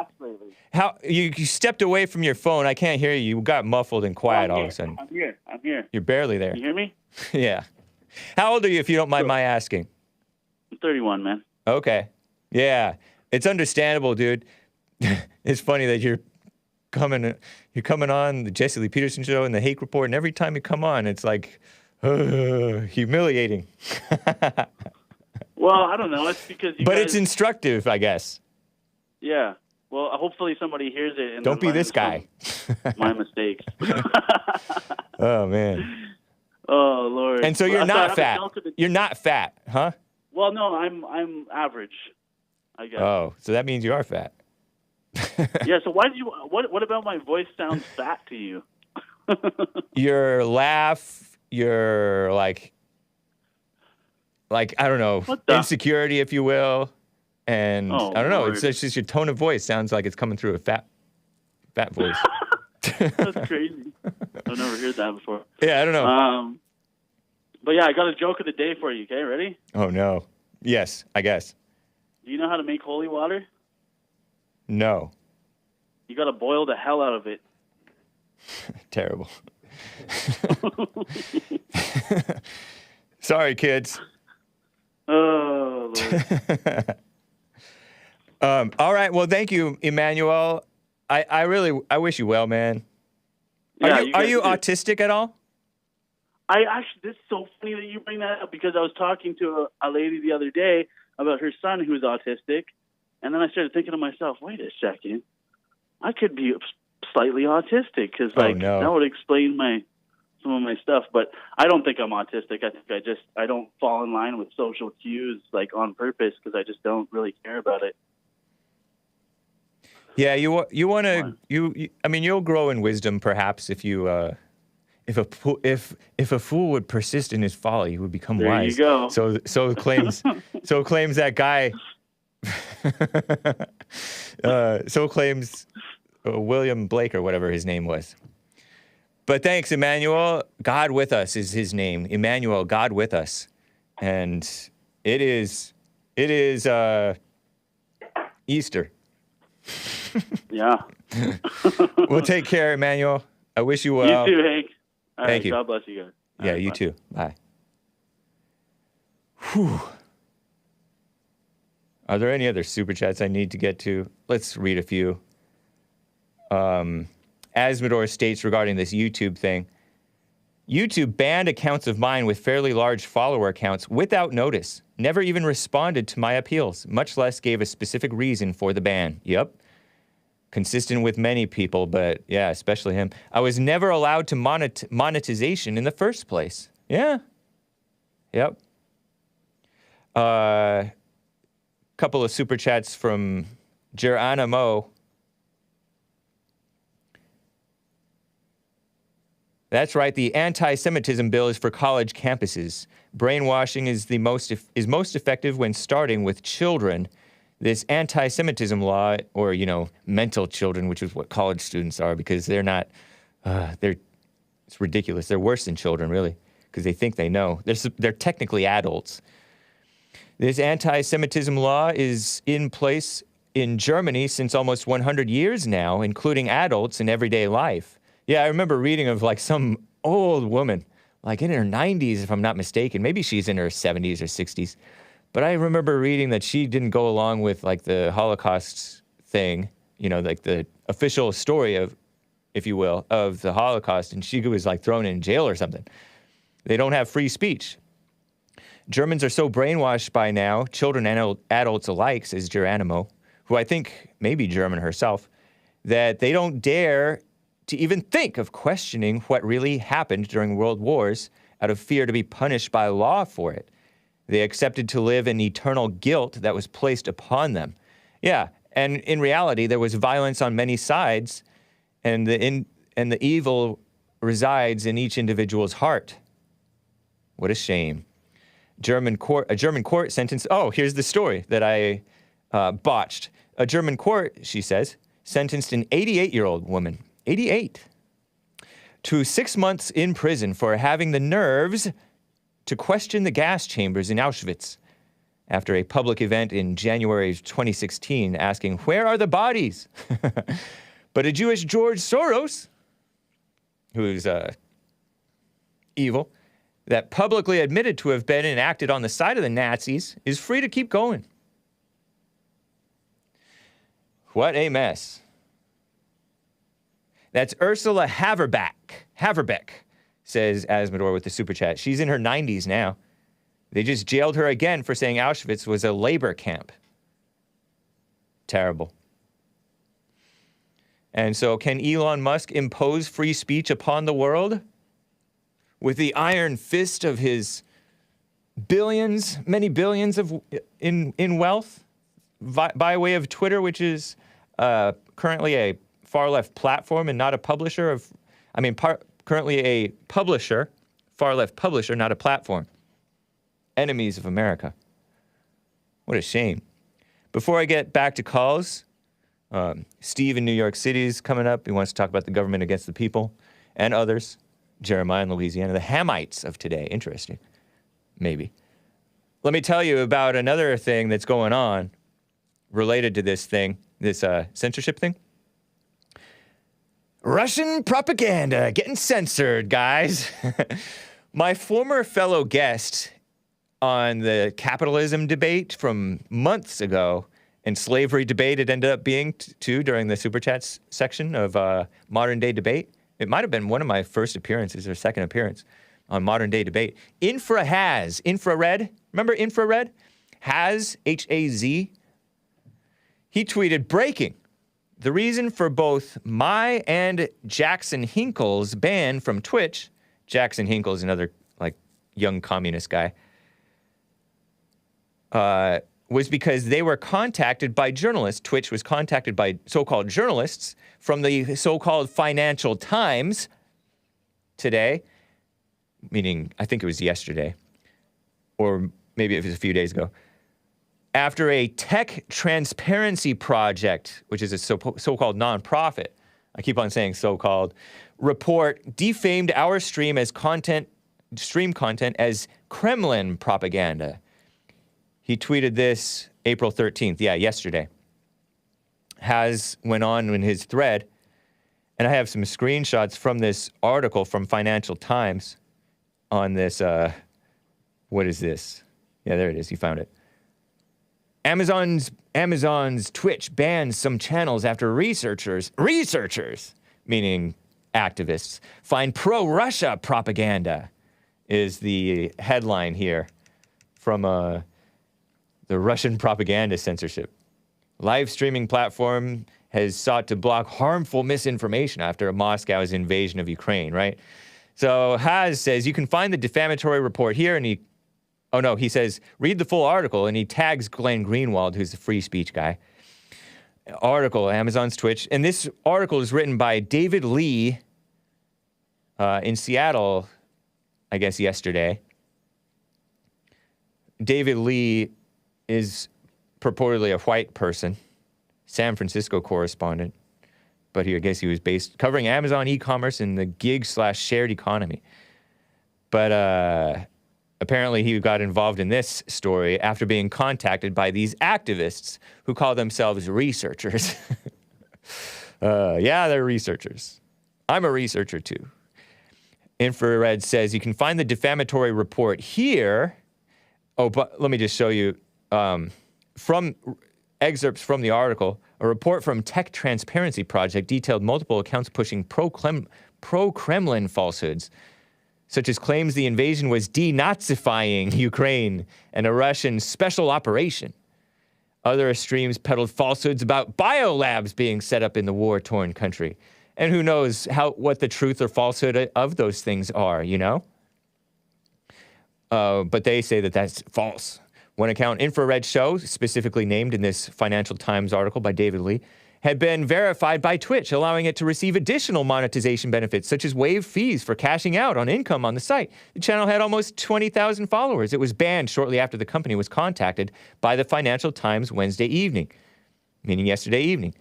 How you stepped away from your phone? I can't hear you. You got muffled and quiet all of a sudden. I'm here. You're barely there. You hear me? Yeah. How old are you, if you don't mind my asking? I'm 31, man. Okay. Yeah. It's understandable, dude. It's funny that you're coming on the Jesse Lee Peterson show and the Hake Report, and every time you come on, it's like humiliating. Well, I don't know. It's because it's instructive, I guess. Yeah. Well, hopefully somebody hears it. And don't be this guy. My mistakes. Oh, man. Oh, Lord. And so you're not fat. You're not fat, huh? Well, no, I'm average, I guess. Oh, so that means you are fat. Yeah, so what about my voice sounds fat to you? Your laugh, your like I don't know, insecurity, if you will. And I don't know, it's just your tone of voice sounds like it's coming through a fat voice. That's crazy. I've never heard that before. Yeah, I don't know. But yeah, I got a joke of the day for you, okay? Ready? Oh, no. Yes, I guess. Do you know how to make holy water? No. You got to boil the hell out of it. Terrible. Sorry, kids. Oh, Lord. All right. Well, thank you, Emmanuel. I wish you well, man. Are you autistic at all? This is so funny that you bring that up, because I was talking to a lady the other day about her son who's autistic, and then I started thinking to myself, wait a second, I could be slightly autistic, because that would explain some of my stuff. But I don't think I'm autistic. I think I don't fall in line with social cues on purpose, because I just don't really care about it. Yeah, you want to you'll grow in wisdom perhaps if you if a fool would persist in his folly, he would become wise. There you go. So claims that guy. So claims William Blake, or whatever his name was. But thanks, Emmanuel. God with us is his name. Emmanuel, God with us, and it is Easter. Yeah. Well, take care, Emmanuel. I wish you well. You too, Hake. All Thank you. God bless you guys. Yeah, you too. Bye. Are there any other super chats I need to get to? Let's read a few. Asmodor states regarding this YouTube thing. YouTube banned accounts of mine with fairly large follower accounts without notice. Never even responded to my appeals, much less gave a specific reason for the ban. Yep. Consistent with many people, but yeah, especially him. I was never allowed to monetization in the first place. Yeah. Yep. Couple of super chats from Geronimo. That's right. The anti-Semitism bill is for college campuses. Brainwashing is most effective when starting with children. This anti-Semitism law, or mental children, which is what college students are, because they're not. It's ridiculous. They're worse than children, really, because they think they know. They're technically adults. This anti-Semitism law is in place in Germany since almost 100 years now, including adults in everyday life. Yeah, I remember reading of some old woman, in her 90s, if I'm not mistaken. Maybe she's in her 70s or 60s. But I remember reading that she didn't go along with the Holocaust thing, the official story of, if you will, of the Holocaust, and she was thrown in jail or something. They don't have free speech. Germans are so brainwashed by now, children and adults alike, says Geronimo, who I think may be German herself, that they don't dare to even think of questioning what really happened during world wars out of fear to be punished by law for it. They accepted to live in eternal guilt that was placed upon them. Yeah, and in reality, there was violence on many sides, and the evil resides in each individual's heart. What a shame. A German court sentenced. Oh, here's the story that I botched. A German court, she says, sentenced an 88-year-old woman. 88, to 6 months in prison for having the nerves to question the gas chambers in Auschwitz after a public event in January of 2016 asking, "Where are the bodies?" But a Jewish George Soros, who's evil, that publicly admitted to have been and acted on the side of the Nazis, is free to keep going. What a mess. That's Ursula Haverbeck, says Asmodor with the super chat. She's in her 90s now. They just jailed her again for saying Auschwitz was a labor camp. Terrible. And so can Elon Musk impose free speech upon the world? With the iron fist of his billions, many billions in wealth? By way of Twitter, which is currently a far-left platform and not a publisher currently a publisher, far-left publisher, not a platform. Enemies of America. What a shame. Before I get back to calls, Steve in New York City is coming up. He wants to talk about the government against the people and others. Jeremiah in Louisiana, the Hamites of today. Interesting. Maybe. Let me tell you about another thing that's going on related to this thing, this censorship thing. Russian propaganda getting censored, guys. My former fellow guest on the capitalism debate from months ago and slavery debate it ended up being too during the Super Chats section of Modern Day Debate. It might have been one of my first appearances or second appearance on Modern Day Debate. Infrared. Remember Infrared? Haz, H-A-Z. He tweeted, breaking. The reason for both my and Jackson Hinkle's ban from Twitch, Jackson Hinkle is another, young communist guy, was because they were contacted by journalists. Twitch was contacted by so-called journalists from the so-called Financial Times today, meaning I think it was yesterday, or maybe it was a few days ago, after a tech transparency project, which is a so-called nonprofit, I keep on saying so-called, report defamed our stream content as Kremlin propaganda. He tweeted this April 13th, yesterday. Haz went on in his thread, and I have some screenshots from this article from Financial Times on this, what is this? Yeah, there it is. You found it. Amazon's Twitch bans some channels after researchers, meaning activists, find pro-Russia propaganda, is the headline here from the Russian propaganda censorship. Live streaming platform has sought to block harmful misinformation after Moscow's invasion of Ukraine, right? So Haz says, you can find the defamatory report here, and he says, read the full article, and he tags Glenn Greenwald, who's the free speech guy. Article, Amazon's Twitch, and this article is written by David Lee in Seattle, I guess yesterday. David Lee is purportedly a white person, San Francisco correspondent, but I guess he was covering Amazon e-commerce and the gig/shared economy. But apparently he got involved in this story after being contacted by these activists who call themselves researchers. Yeah, they're researchers. I'm a researcher too. Infrared says you can find the defamatory report here. Oh, but let me just show you from excerpts from the article. A report from Tech Transparency Project detailed multiple accounts pushing pro-Kremlin falsehoods, such as claims the invasion was denazifying Ukraine and a Russian special operation. Other streams peddled falsehoods about biolabs being set up in the war-torn country. And who knows what the truth or falsehood of those things are, you know? But they say that that's false. One account, Infrared Show, specifically named in this Financial Times article by David Lee, had been verified by Twitch, allowing it to receive additional monetization benefits, such as waived fees for cashing out on income on the site. The channel had almost 20,000 followers. It was banned shortly after the company was contacted by the Financial Times Wednesday evening, meaning yesterday evening,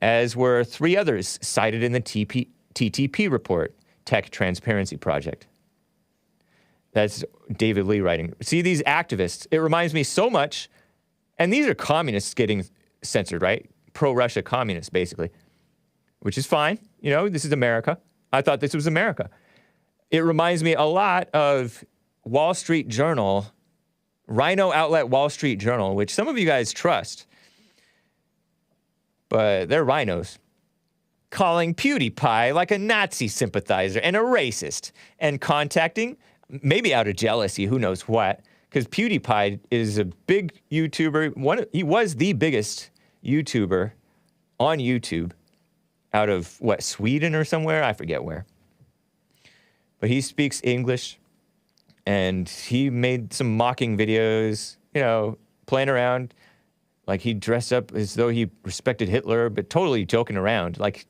as were 3 others cited in the TTP report, Tech Transparency Project. That's David Lee writing. See, these activists, it reminds me so much, and these are communists getting censored, right? Pro-Russia communists, basically, which is fine. You know, this is America. I thought this was America. It reminds me a lot of Wall Street Journal, Rhino outlet Wall Street Journal, which some of you guys trust, but they're rhinos, calling PewDiePie like a Nazi sympathizer and a racist, and contacting, maybe out of jealousy, who knows what, because PewDiePie is a big YouTuber. He was the biggest YouTuber on YouTube out of, Sweden or somewhere? I forget where. But he speaks English, and he made some mocking videos, you know, playing around. Like, he dressed up as though he respected Hitler, but totally joking around. Like,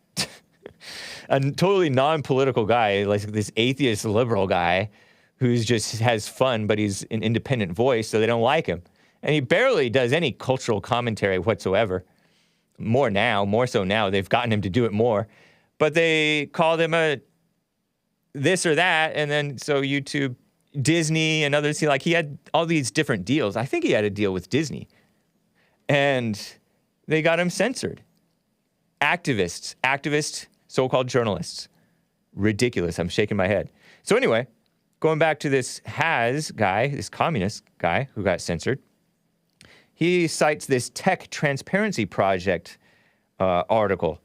a totally non-political guy, like this atheist liberal guy who's just has fun, but he's an independent voice, so they don't like him. And he barely does any cultural commentary whatsoever. More so now. They've gotten him to do it more. But they called him a this or that, and then so YouTube, Disney, and others, he had all these different deals. I think he had a deal with Disney. And they got him censored. Activists, so-called journalists. Ridiculous. I'm shaking my head. So anyway, going back to this Haz guy, this communist guy who got censored, he cites this Tech Transparency Project article.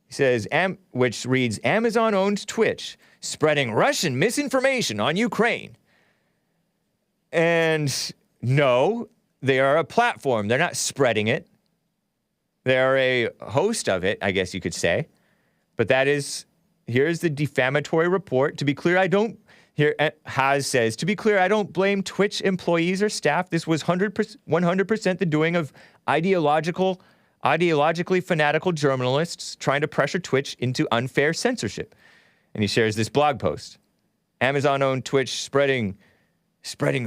He says, which reads, Amazon owns Twitch, spreading Russian misinformation on Ukraine. And no, they are a platform. They're not spreading it. They're a host of it, I guess you could say. But here's the defamatory report. To be clear, Haz says, to be clear, I don't blame Twitch employees or staff. This was 100% the doing of ideologically fanatical journalists trying to pressure Twitch into unfair censorship. And he shares this blog post. Amazon-owned Twitch spreading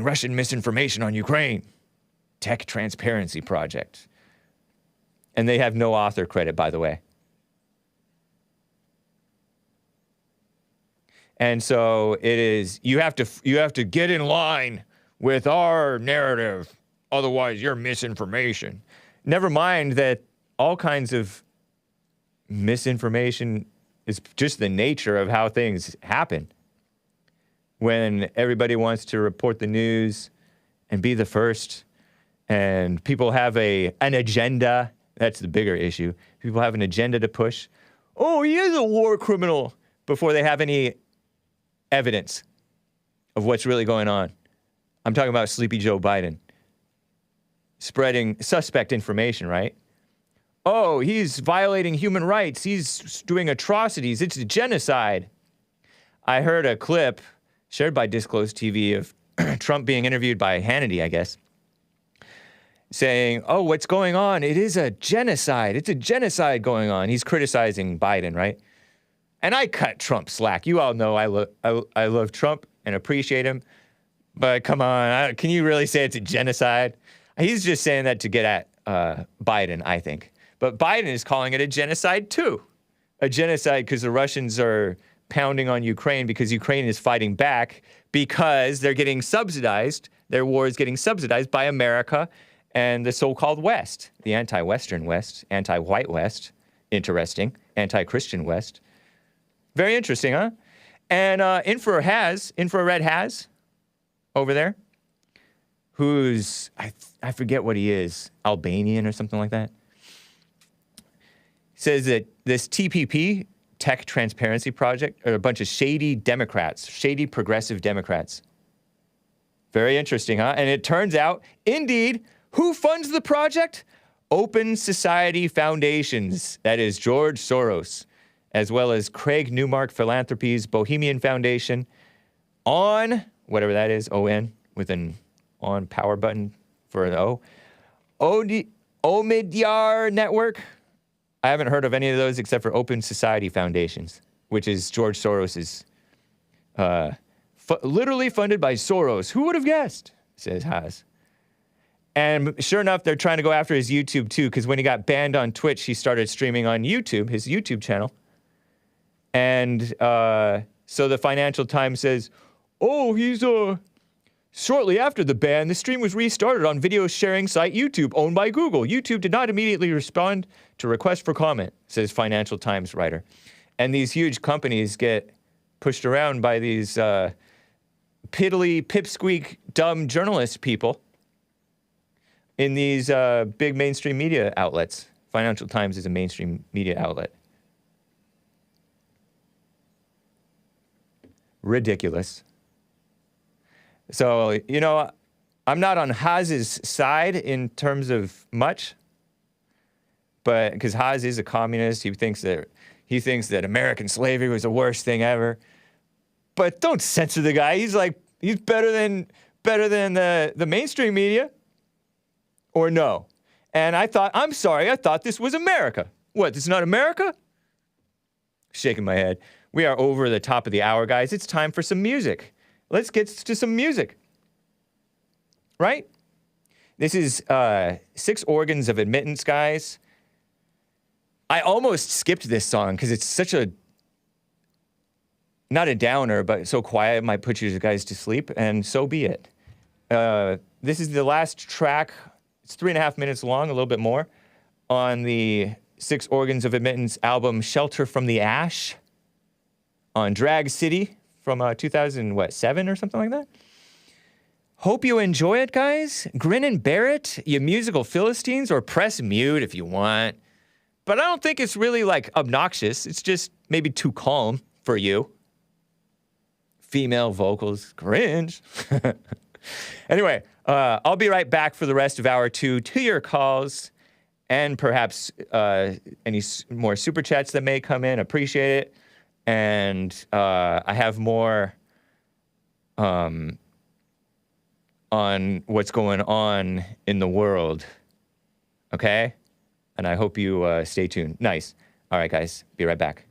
Russian misinformation on Ukraine. Tech Transparency Project. And they have no author credit, by the way. And so it is, you have to get in line with our narrative, otherwise you're misinformation. Never mind that all kinds of misinformation is just the nature of how things happen. When everybody wants to report the news and be the first. And people have an agenda. That's the bigger issue. People have an agenda to push. Oh, he is a war criminal before they have any evidence of what's really going on. I'm talking about Sleepy Joe Biden. Spreading suspect information, right? Oh, he's violating human rights. He's doing atrocities. It's a genocide. I heard a clip shared by Disclosed TV of Trump being interviewed by Hannity, I guess, saying, oh, what's going on? It is a genocide. It's a genocide going on. He's criticizing Biden, right? And I cut Trump slack. You all know I love Trump and appreciate him. But come on, can you really say it's a genocide? He's just saying that to get at Biden, I think. But Biden is calling it a genocide too. A genocide because the Russians are pounding on Ukraine because Ukraine is fighting back because they're getting subsidized. Their war is getting subsidized by America and the so-called West, the anti-Western West, anti-white West, interesting, anti-Christian West. Very interesting, huh? And Infrared has, over there, who's, I forget what he is, Albanian or something like that, says that this TPP, Tech Transparency Project, are a bunch of shady Democrats, shady progressive Democrats. Very interesting, huh? And it turns out, indeed, who funds the project? Open Society Foundations. That is George Soros, as well as Craig Newmark Philanthropies, Bohemian Foundation, On, whatever that is, O-N, with an on power button for an O. Omidyar Network. I haven't heard of any of those except for Open Society Foundations, which is George Soros's, literally funded by Soros. Who would have guessed? Says Haas. And sure enough, they're trying to go after his YouTube too, because when he got banned on Twitch, he started streaming on YouTube, his YouTube channel. And so the Financial Times says, oh, he's shortly after the ban, the stream was restarted on video sharing site YouTube, owned by Google. YouTube did not immediately respond to requests for comment, says Financial Times writer. And these huge companies get pushed around by these piddly, pipsqueak, dumb journalist people in these big mainstream media outlets. Financial Times is a mainstream media outlet. Ridiculous. So, you know, I'm not on Haas's side in terms of much, but because Haas is a communist, he thinks that American slavery was the worst thing ever. But don't censor the guy. He's better than the mainstream media, or no? And I'm sorry, I thought this was America. What? This is not America? Shaking my head. We are over the top of the hour, guys. It's time for some music. Let's get to some music. Right? This is 6 Organs of Admittance, guys. I almost skipped this song because it's such a, not a downer, but so quiet it might put you guys to sleep, and so be it. This is the last track. It's 3.5 minutes long, a little bit more, on the 6 Organs of Admittance album Shelter from the Ash on Drag City from 2007 or something like that. Hope you enjoy it, guys. Grin and bear it, you musical Philistines, or press mute if you want. But I don't think it's really, obnoxious. It's just maybe too calm for you. Female vocals, cringe. Anyway, I'll be right back for the rest of hour 2 to your calls and perhaps any more super chats that may come in. Appreciate it. And I have more on what's going on in the world. Okay? And I hope you stay tuned. Nice. All right, guys. Be right back.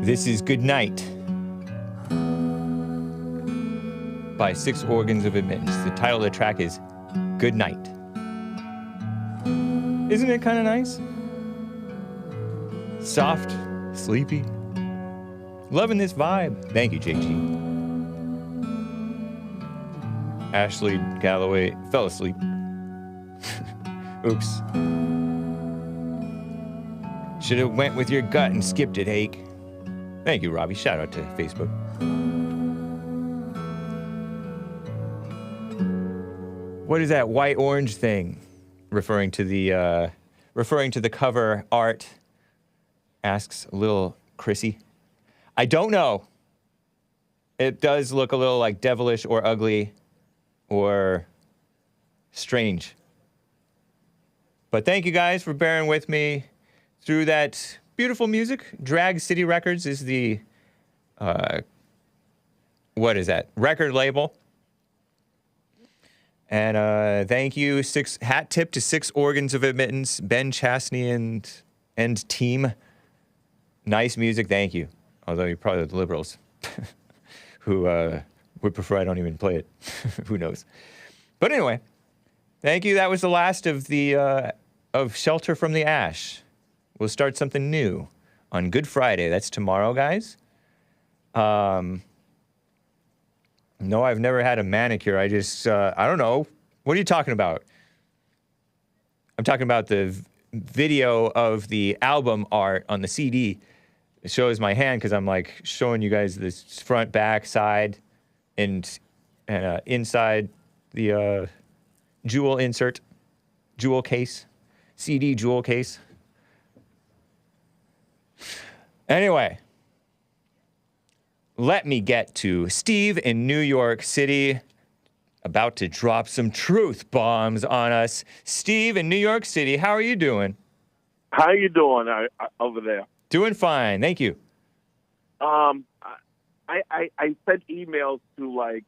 This is Goodnight by Six Organs of Admittance. The title of the track is Goodnight. Isn't it kind of nice? Soft, sleepy. Loving this vibe. Thank you, JG. Ashley Galloway fell asleep. Oops. Should have went with your gut and skipped it, Hake. Thank you, Robbie. Shout out to Facebook. What is that white-orange thing? Referring to the cover art, asks little Chrissy. I don't know. It does look a little like devilish or ugly or strange. But thank you guys for bearing with me through that beautiful music. Drag City Records is the, what is that? Record label. And thank you, hat tip to Six Organs of Admittance, Ben Chastney and team. Nice music, thank you. Although you're probably the liberals who would prefer I don't even play it. Who knows? But anyway, thank you. That was the last of the of Shelter from the Ash. We'll start something new on Good Friday. That's tomorrow, guys. No, I've never had a manicure. I just, I don't know. What are you talking about? I'm talking about the video of the album art on the CD. It shows my hand because I'm like showing you guys this front, back, side, and inside the jewel insert, jewel case, CD jewel case. Anyway, let me get to Steve in New York City, about to drop some truth bombs on us. Steve in New York City, how are you doing? How you doing over there? Doing fine, thank you. I sent emails to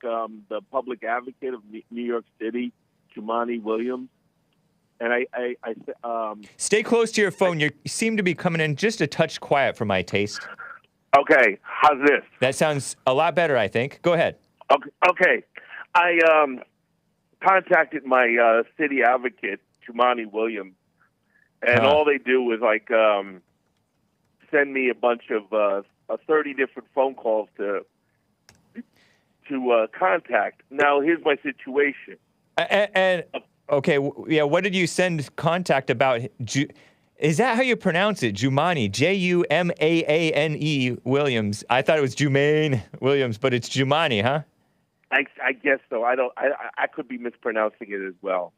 the public advocate of New York City, Jumaane Williams, and I Stay close to your phone. You seem to be coming in just a touch quiet for my taste. Okay, how's this? That sounds a lot better, I think. Go ahead. Okay. I contacted my city advocate, Jumaane Williams, and all they do is send me a bunch of 30 different phone calls to contact. Now, here's my situation. Okay, yeah, what did you send contact about? Is that how you pronounce it? Jumaane, Jumaane Williams. I thought it was Jumaane Williams, but it's Jumaane, huh? I guess so. I could be mispronouncing it as well.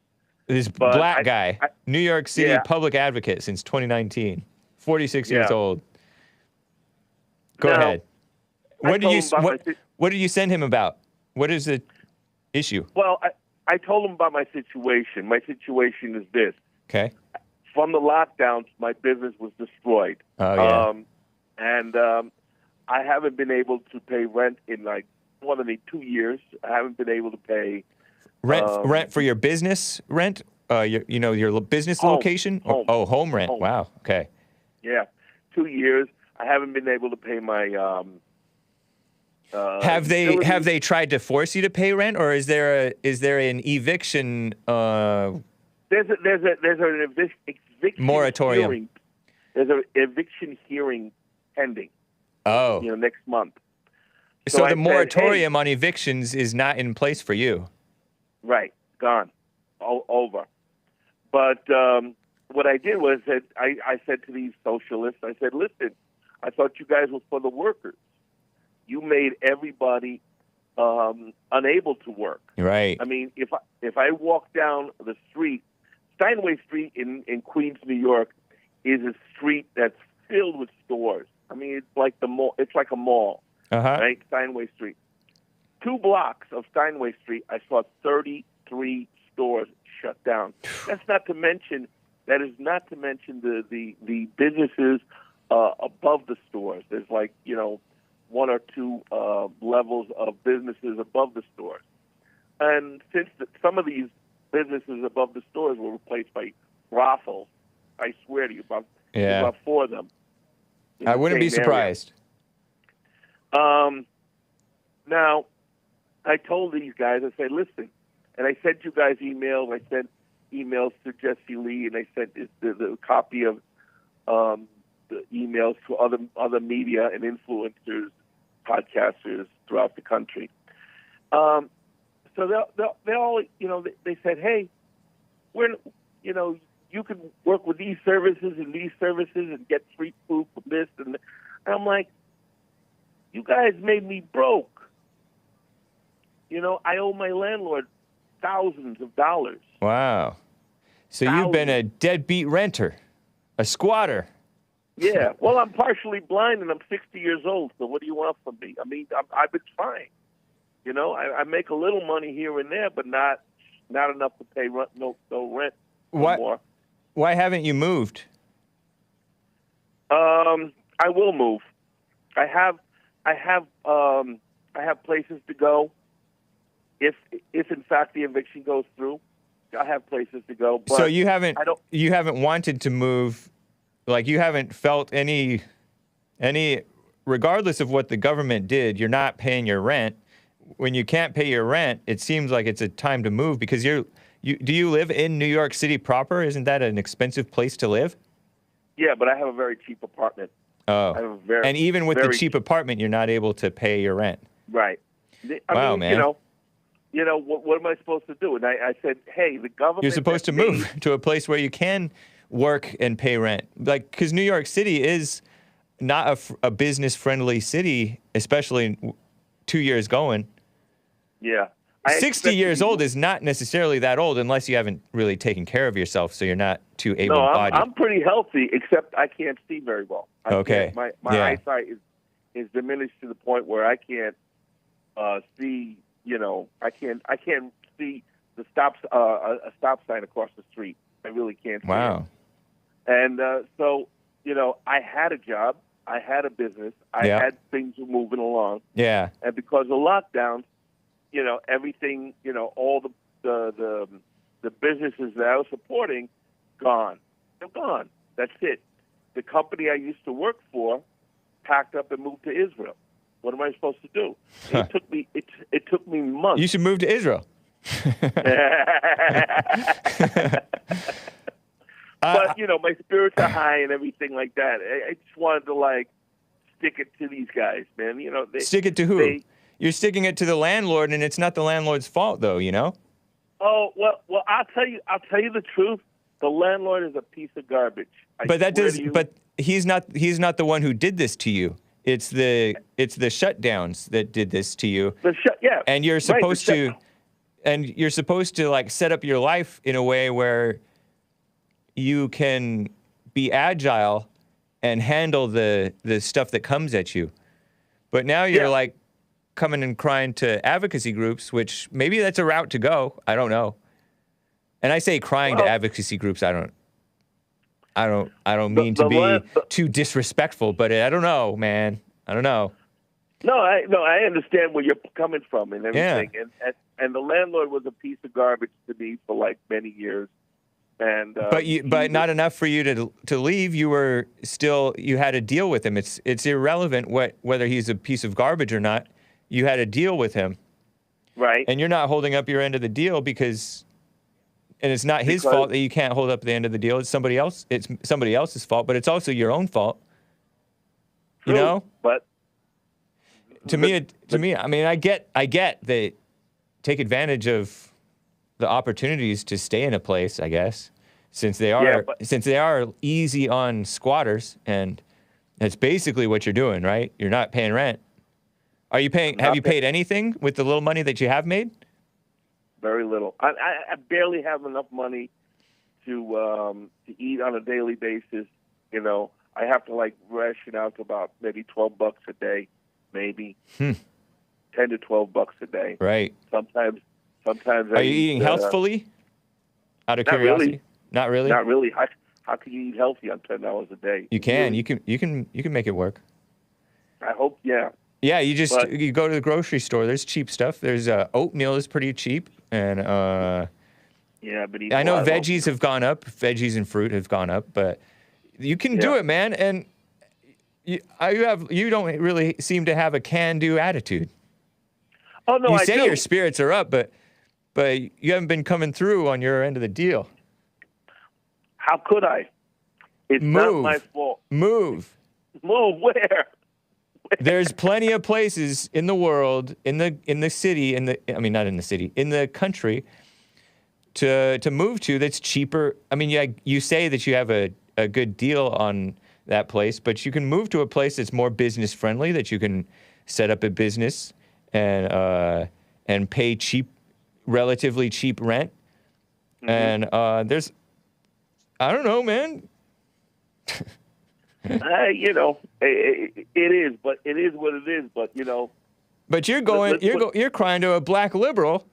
This black guy, New York City public advocate since 2019, 46 years old. Go ahead. What did you send him about? What is the issue? Well, I told him about my situation. My situation is this. Okay. From the lockdowns, my business was destroyed. Oh, yeah. And I haven't been able to pay rent in more than 2 years. I haven't been able to pay rent for your business rent. Your business location. Home. Home rent. Home. Wow. Okay. Yeah, 2 years. I haven't been able to pay my. Have they tried to force you to pay rent, or is there an eviction? There's an eviction moratorium. Hearing. There's an eviction hearing pending. Oh. Next month. So the moratorium on evictions is not in place for you. Right. Gone. Over. But what I did was that I said to these socialists, I said, listen, I thought you guys were for the workers. You made everybody unable to work. Right. I mean, if I walk down the street, Steinway Street in Queens, New York, is a street that's filled with stores. I mean, it's like the mall. It's like a mall, right? Steinway Street. 2 blocks of Steinway Street, I saw 33 stores shut down. That is not to mention the businesses above the stores. There's 1 or 2 levels of businesses above the stores. And since some of these businesses above the stores were replaced by brothels, I swear to you, about 4 of them. I wouldn't be surprised. Now, I told these guys, I said, listen, and I sent you guys emails. I sent emails to Jesse Lee, and I sent the copy of the emails to other media and influencers, podcasters throughout the country. So they all, they said, hey, you can work with these services and get free food from this. And I'm like, you guys made me broke. I owe my landlord thousands of dollars. Wow. So you've been a deadbeat renter, a squatter. Yeah. Well, I'm partially blind and I'm 60 years old. So what do you want from me? I mean, I've been fine. I make a little money here and there, but not enough to pay rent, no rent anymore. Why haven't you moved? I will move. I have places to go. If in fact the eviction goes through, I have places to go. But so you haven't wanted to move, like you haven't felt any, regardless of what the government did, you're not paying your rent. When you can't pay your rent, it seems like it's a time to move because do you live in New York City proper? Isn't that an expensive place to live? Yeah, but I have a very cheap apartment. Oh, I have a very, and even with the cheap apartment, you're not able to pay your rent. Right. Wow, man. What am I supposed to do? And I said, hey, the government... You're supposed to move to a place where you can work and pay rent. Like, because New York City is not a business-friendly city, especially 2 years going. Yeah. 60 years old is not necessarily that old unless you haven't really taken care of yourself, so you're not too able-bodied. No, I'm pretty healthy, except I can't see very well. Okay. My eyesight is diminished to the point where I can't see... I can't see the a stop sign across the street. I really can't see Wow. it. And so, I had a job, I had a business, I had things moving along. Yeah. And because of lockdowns, everything, all the businesses that I was supporting, gone. They're gone. That's it. The company I used to work for packed up and moved to Israel. What am I supposed to do? It took me months. You should move to Israel. But my spirits are high and everything like that. I just wanted to stick it to these guys, man. Stick it to who? You're sticking it to the landlord, and it's not the landlord's fault, though. Oh well. I'll tell you the truth. The landlord is a piece of garbage. But he's not the one who did this to you. It's the shutdowns that did this to you. And you're supposed to set up your life in a way where you can be agile and handle the stuff that comes at you. But now you're coming and crying to advocacy groups, which maybe that's a route to go. I don't know. And I say crying to advocacy groups. I don't mean to be too disrespectful, but I don't know, man. I don't know. No, I understand where you're coming from and everything. Yeah. And the landlord was a piece of garbage to me for many years. And but not enough for you to leave. You had a deal with him. It's irrelevant whether he's a piece of garbage or not. You had a deal with him. Right. And you're not holding up your end of the deal because it's not his fault that you can't hold up the end of the deal. It's somebody else. It's somebody else's fault, but it's also your own fault. True, But to me, I mean, I get that take advantage of the opportunities to stay in a place, I guess, since they are easy on squatters, and that's basically what you're doing, right? You're not paying rent. Are you paying? Have you paid anything with the little money that you have made? Very little. I barely have enough money to eat on a daily basis. I have to ration out to about maybe $12 a day, maybe 10 to $12 a day. Right. Sometimes. Are you eating healthfully? Out of curiosity. Not really. Not really. How can you eat healthy on $10 a day? You can. Really? You can make it work. I hope. Yeah. Yeah. You go to the grocery store. There's cheap stuff. There's oatmeal is pretty cheap, and yeah, but I know veggies have gone up. Veggies and fruit have gone up, but you can do it, man. And you don't really seem to have a can-do attitude. Oh no, You I say do. your spirits are up, but you haven't been coming through on your end of the deal. How could I? It's not my fault. Move. Move where? There's plenty of places in the world, in the city, not in the city, in the country, to move to that's cheaper. I mean, you say that you have a good deal on that place, but you can move to a place that's more business friendly, that you can set up a business and pay relatively cheap rent. Mm-hmm. And there's, I don't know, man. It is, but it is what it is. But But you're crying to a black liberal,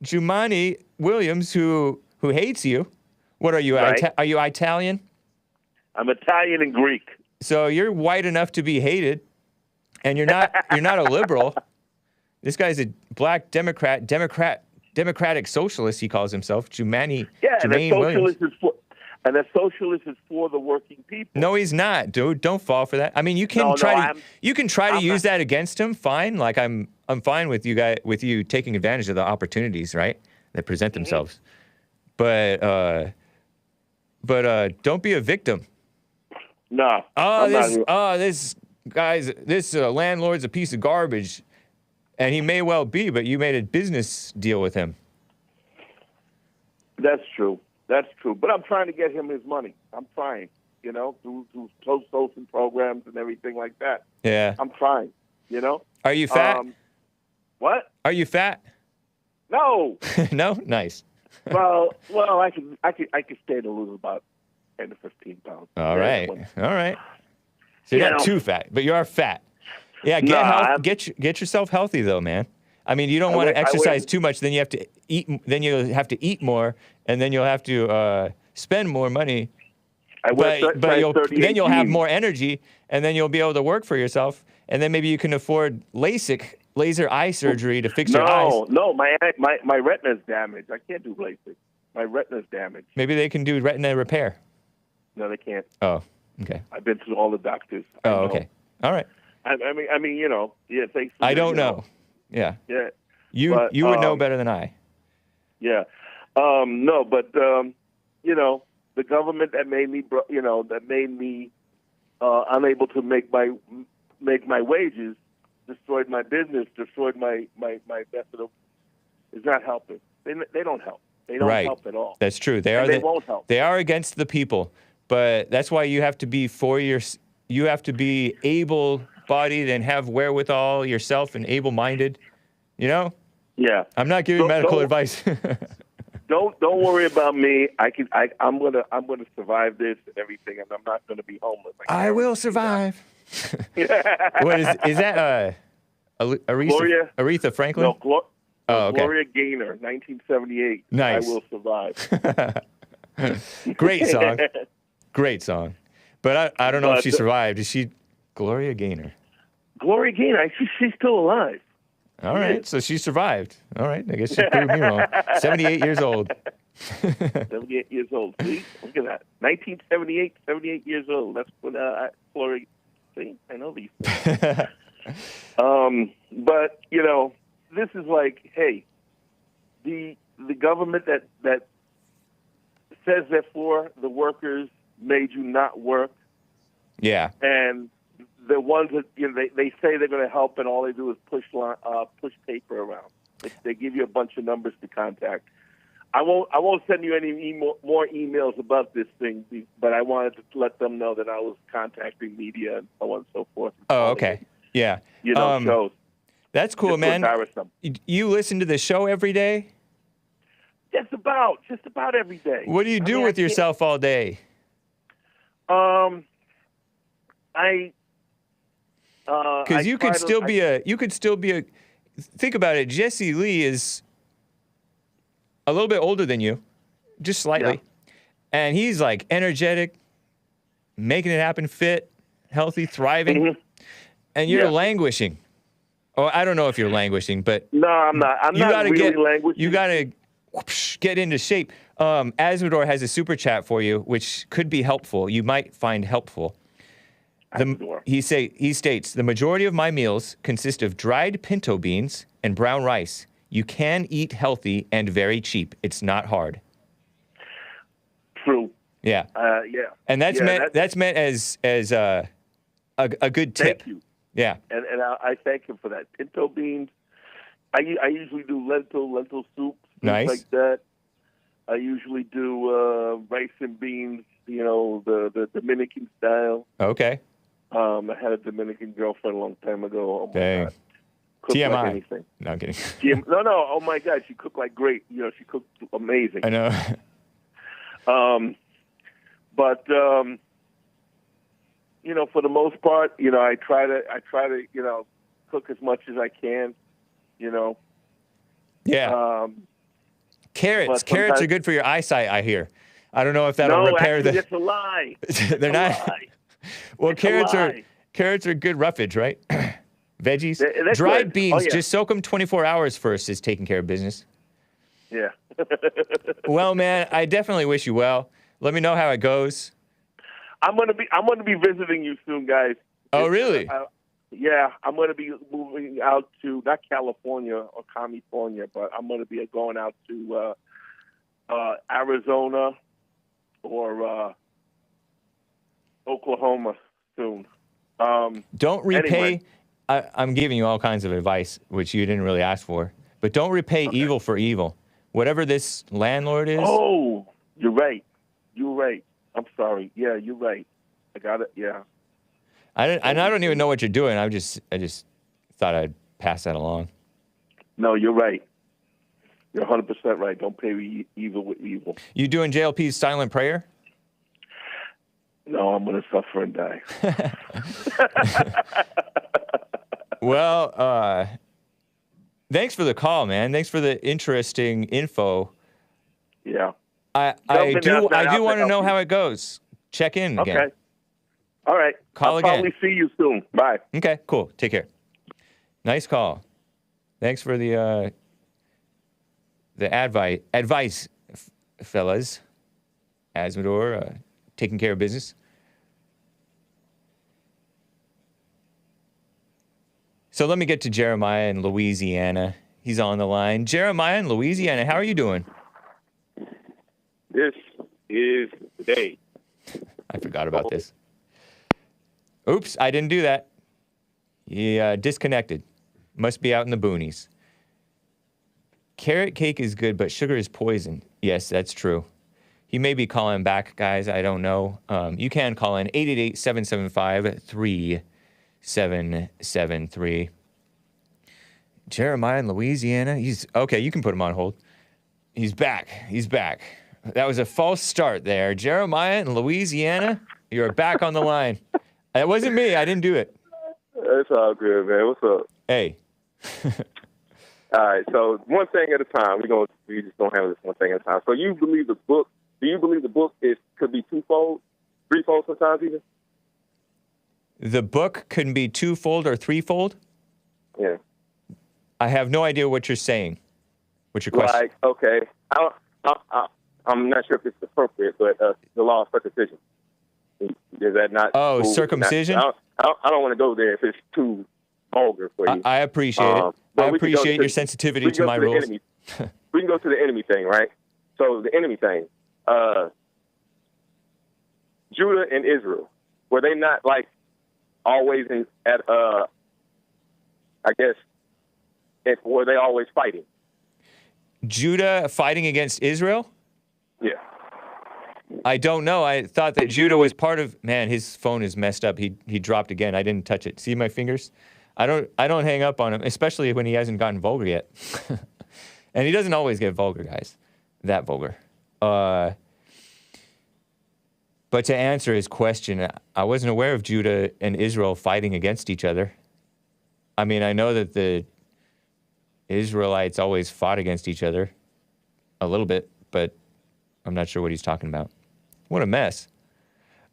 Jumaane Williams, who hates you. What are you? Right. Are you Italian? I'm Italian and Greek. So you're white enough to be hated, and you're not a liberal. This guy's a black democratic socialist. He calls himself Jumaane Williams. And a socialist is for the working people. No, he's not, dude. Don't fall for that. I mean, you can try to use that against him. Fine. Like I'm fine with you taking advantage of the opportunities, right, that present themselves. But don't be a victim. No. This landlord's a piece of garbage, and he may well be, but you made a business deal with him. That's true. But I'm trying to get him his money. I'm trying, through social programs and everything like that. Yeah. I'm trying, Are you fat? What? Are you fat? No. No? Nice. Well, I can stand to lose about 10 to 15 pounds. All right. So you're not too fat, but you are fat. Yeah, get yourself healthy though, man. I mean, you don't want to exercise too much, then you have to eat. Then you'll have to eat more, and then you'll have to spend more money. Then you'll have more energy, and then you'll be able to work for yourself, and then maybe you can afford LASIK, laser eye surgery, to fix your eyes. No, my retina's damaged. I can't do LASIK. My retina's damaged. Maybe they can do retina repair. No, they can't. Oh, okay. I've been through all the doctors. Oh, okay. All right. I mean, yeah. Thanks. I don't know. Yeah. Yeah. You would know better than I. Yeah. No, but the government that made me unable to make my wages, destroyed my business, destroyed my best of them, is not helping. They don't help. They don't help at all. That's true. They won't help. They are against the people, but that's why you have to be you have to be able-bodied and have wherewithal yourself and able-minded. Yeah. I'm not giving medical advice. Don't worry about me. I'm gonna survive this and everything, and I'm not gonna be homeless. I will survive. What is that? Aretha Franklin? No, okay. Gloria Gaynor, 1978. Nice. I will survive. Great song. But I don't know if she survived. Is she Gloria Gaynor? Gloria Gaynor. She's still alive. All right, so she survived. All right, I guess she proved me wrong. 78 years old. 78 years old. See? Look at that. 1978, 78 years old. That's when Gloria. See? I know these things. But, this is like, hey, the government that says that for the workers made you not work. Yeah. And the ones that they say they're going to help, and all they do is push paper around. They give you a bunch of numbers to contact. I won't send you any more emails about this thing, but I wanted to let them know that I was contacting media and so on and so forth. Oh, okay. Yeah. Shows. That's cool, man. You listen to the show every day? Just about every day. What do you do with yourself all day? Because you could still be a. Think about it. Jesse Lee is a little bit older than you, just slightly, and he's like energetic, making it happen, fit, healthy, thriving, and you're languishing. Oh, I don't know if you're languishing, but no, I'm not. I'm not really languishing. You gotta get into shape. Asmodor has a super chat for you, which could be helpful. You might find helpful. He states, the majority of my meals consist of dried pinto beans and brown rice. You can eat healthy and very cheap. It's not hard. True. Yeah. Yeah. And that's meant as a good tip. Thank you. Yeah. And I thank him for that. Pinto beans. I usually do lentil soup. Nice. Like that. I usually do rice and beans, the Dominican style. Okay. I had a Dominican girlfriend a long time ago. Oh, my God. Cooked TMI. like anything. No, I'm kidding. No. Oh, my God. She cooked like great. She cooked amazing. I know. But for the most part, I try to cook as much as I can, Yeah. Carrots are good for your eyesight, I hear. I don't know if that'll repair the... No, it's a lie. They're not. Lie. Well, carrots are good roughage, right? Veggies. Dried good. beans, just soak them 24 hours first is taking care of business. Yeah. Well, man, I definitely wish you well. Let me know how it goes. I'm gonna be visiting you soon, guys. Oh, really? Yeah, I'm gonna be moving out to not California or California, but I'm gonna be going out to Arizona or Oklahoma soon. Don't repay. Anyway. I'm giving you all kinds of advice, which you didn't really ask for, but don't repay evil for evil. Whatever this landlord is. Oh, you're right. You're right. I'm sorry. Yeah, you're right. I got it. Yeah. I don't even know what you're doing. I just thought I'd pass that along. No, you're right. You're 100% right. Don't pay evil with evil. You doing JLP's silent prayer? No, I'm going to suffer and die. Well, thanks for the call, man. Thanks for the interesting info. Yeah. I do want to know how it goes. Check in again. Okay. All right. I'll probably see you soon. Bye. Okay, cool. Take care. Nice call. Thanks for the advice, fellas. Asmodor, taking care of business. So let me get to Jeremiah in Louisiana. He's on the line. Jeremiah in Louisiana, how are you doing? This is the day. I forgot about this. Oops, I didn't do that. He disconnected. Must be out in the boonies. Carrot cake is good, but sugar is poison. Yes, that's true. He may be calling back, guys. I don't know. You can call in 888-775-3773. Jeremiah in Louisiana. Okay, you can put him on hold. He's back. That was a false start there. Jeremiah in Louisiana, you're back on the line. That wasn't me. I didn't do it. It's all good, man. What's up? Hey. All right, so one thing at a time. We just don't have this one thing at a time. So you believe the book? Do you believe the book could be twofold, threefold sometimes even? The book could be twofold or threefold? Yeah. I have no idea what you're saying. What's your question? Like, okay, I'm not sure if it's appropriate, but the law of circumcision. Is that not? Oh, cool? circumcision? I don't want to go there if it's too vulgar for you. I appreciate it. I appreciate your sensitivity to my rules. We can go to the enemy thing, right? So the enemy thing, Judah and Israel, were they not like always were they always fighting? Judah fighting against Israel? Yeah. I don't know. I thought that Judah was part of. Man, his phone is messed up. He dropped again. I didn't touch it. See my fingers? I don't hang up on him, especially when he hasn't gotten vulgar yet. And he doesn't always get vulgar, guys. That vulgar. But to answer his question, I wasn't aware of Judah and Israel fighting against each other. I mean, I know that the Israelites always fought against each other a little bit, but I'm not sure what he's talking about. What a mess.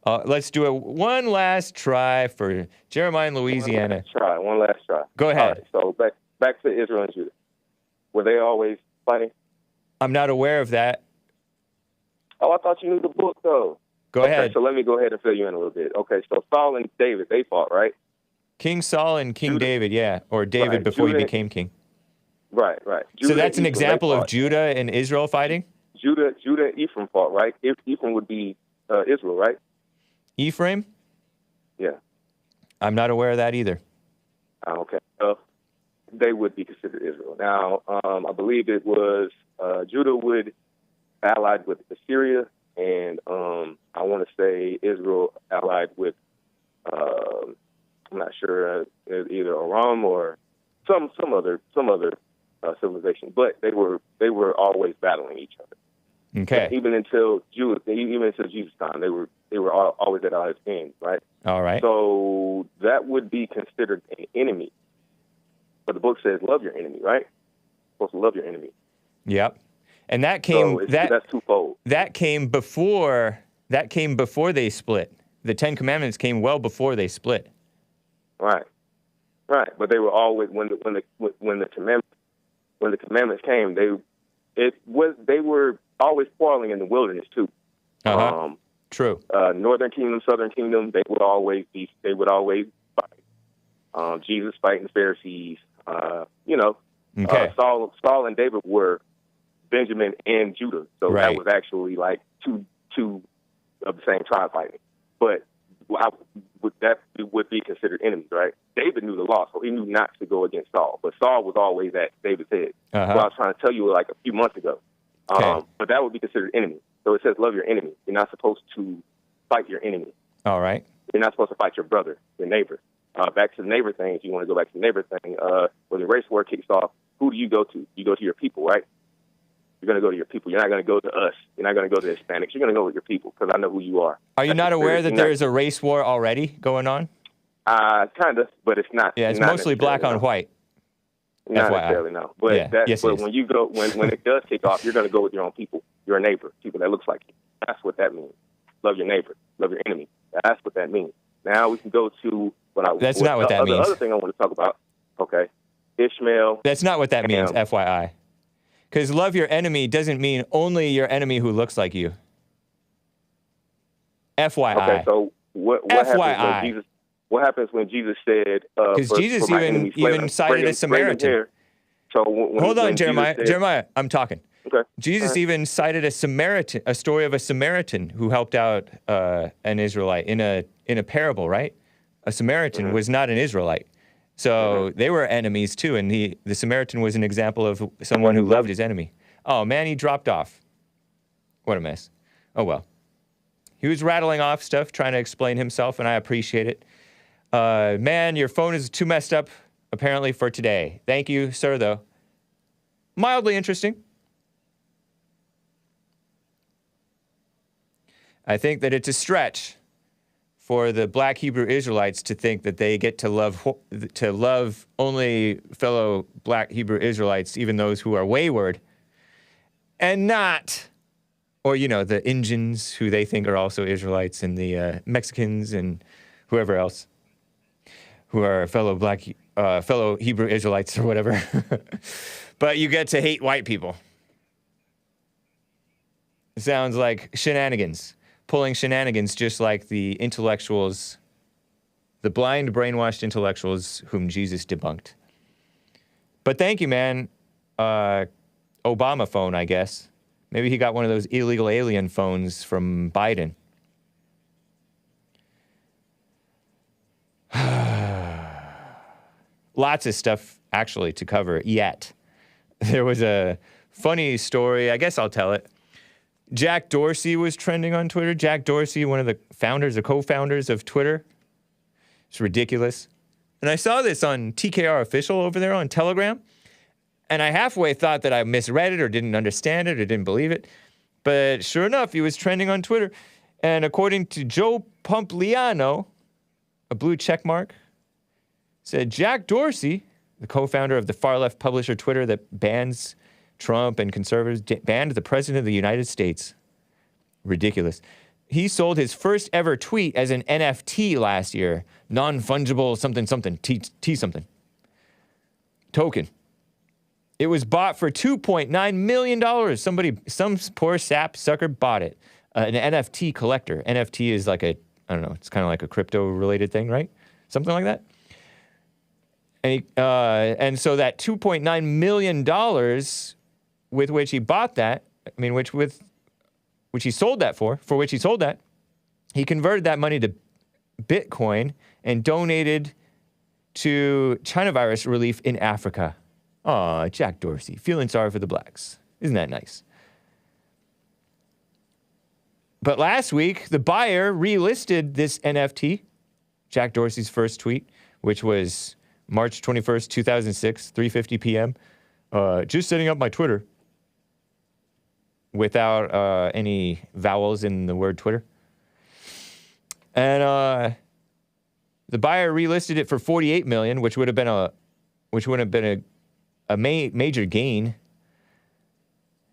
Let's do one last try for Jeremiah in Louisiana. One last try. Go ahead. All right, so back to Israel and Judah. Were they always fighting? I'm not aware of that. Oh, I thought you knew the book, though. Go ahead. So let me go ahead and fill you in a little bit. Okay, so Saul and David, they fought, right? King Saul and King Judah. David, yeah. Or David Right. before Judah, he became king. Right. So Judah that's and an Ephraim, they example of fought. Judah and Israel fighting? Judah and Ephraim fought, right? If Ephraim would be Israel, right? Ephraim? Yeah. I'm not aware of that either. Okay. They would be considered Israel. Now, I believe it was Judah would allied with Assyria, and I want to say Israel allied with, I'm not sure, either Aram or some other civilization. But they were always battling each other. Okay. Even until Jesus' time, they were always at odds ends, right? All right. So that would be considered an enemy. But the book says, "Love your enemy," right? You're supposed to love your enemy. Yep. And that came So that's twofold. That came before they split. The 10 Commandments came well before they split. Right. But they were always when the commandments came, they were always quarreling in the wilderness too. True. Northern kingdom, southern kingdom, they would always fight. Jesus fighting the Pharisees. Okay. Saul and David were Benjamin and Judah, so Right. that was actually like two of the same tribe fighting. But that would be considered enemies, right? David knew the law, so he knew not to go against Saul. But Saul was always at David's head. What I was trying to tell you like a few months ago. Okay. But that would be considered enemy. So it says, love your enemy. You're not supposed to fight your enemy. All right. You're not supposed to fight your brother, your neighbor. Back to the neighbor thing, if you want to go back to the neighbor thing, when the race war kicks off, who do you go to? You go to your people, right? You're going to go to your people. You're not going to go to us. You're not going to go to the Hispanics. You're going to go with your people because I know who you are. Are you not aware that there is a race war already going on? Kind of, but it's not. Yeah, it's not mostly black on white. Not FYI. necessarily, no. But, Yeah. Yes, when you go, when it does kick off, you're going to go with your own people, your neighbor, people that looks like you. That's what that means. Love your neighbor. Love your enemy. That's what that means. Now we can go to That's not what that means. The other thing I want to talk about, okay, Ishmael. That's not what that means, FYI. Because love your enemy doesn't mean only your enemy who looks like you. FYI. Okay, so what happens when Jesus said? Because Jesus even cited a Samaritan. So hold on, Jeremiah, I'm talking. Okay. Jesus even cited a story of a Samaritan who helped out an Israelite in a parable, right? A Samaritan was not an Israelite. So they were enemies too, and the Samaritan was an example of someone who loved his enemy. Oh man, he dropped off. What a mess. Oh well. He was rattling off stuff, trying to explain himself, and I appreciate it. Man, your phone is too messed up, apparently, for today. Thank you, sir, though. Mildly interesting. I think that it's a stretch for the black Hebrew Israelites to think that they get to love only fellow black Hebrew Israelites, even those who are wayward, and not, or the Indians who they think are also Israelites, and the Mexicans and whoever else who are fellow Hebrew Israelites or whatever. But you get to hate white people. It sounds like shenanigans. Pulling shenanigans just like the intellectuals, the blind, brainwashed intellectuals whom Jesus debunked. But thank you, man. Obamaphone, I guess. Maybe he got one of those illegal alien phones from Biden. Lots of stuff, actually, to cover yet. There was a funny story. I guess I'll tell it. Jack Dorsey was trending on Twitter. Jack Dorsey, one of the co-founders of Twitter. It's ridiculous. And I saw this on TKR Official over there on Telegram. And I halfway thought that I misread it or didn't understand it or didn't believe it. But sure enough, he was trending on Twitter. And according to Joe Pompliano, a blue check mark, said Jack Dorsey, the co-founder of the far-left publisher Twitter that bans Trump and conservatives, banned the president of the United States. Ridiculous. He sold his first ever tweet as an NFT last year. Non-fungible something, T something. Token. It was bought for $2.9 million. Some poor sap sucker bought it. an NFT collector. NFT is like I don't know, it's kind of like a crypto-related thing, right? Something like that. And so that $2.9 million with which he bought that, which he sold that for which he sold that, he converted that money to Bitcoin and donated to China virus relief in Africa. Aw, Jack Dorsey, feeling sorry for the blacks. Isn't that nice? But last week, the buyer relisted this NFT, Jack Dorsey's first tweet, which was March 21st, 2006, 3:50 p.m. Just setting up my Twitter. Without any vowels in the word Twitter. And the buyer relisted it for $48 million, which would have been a major gain.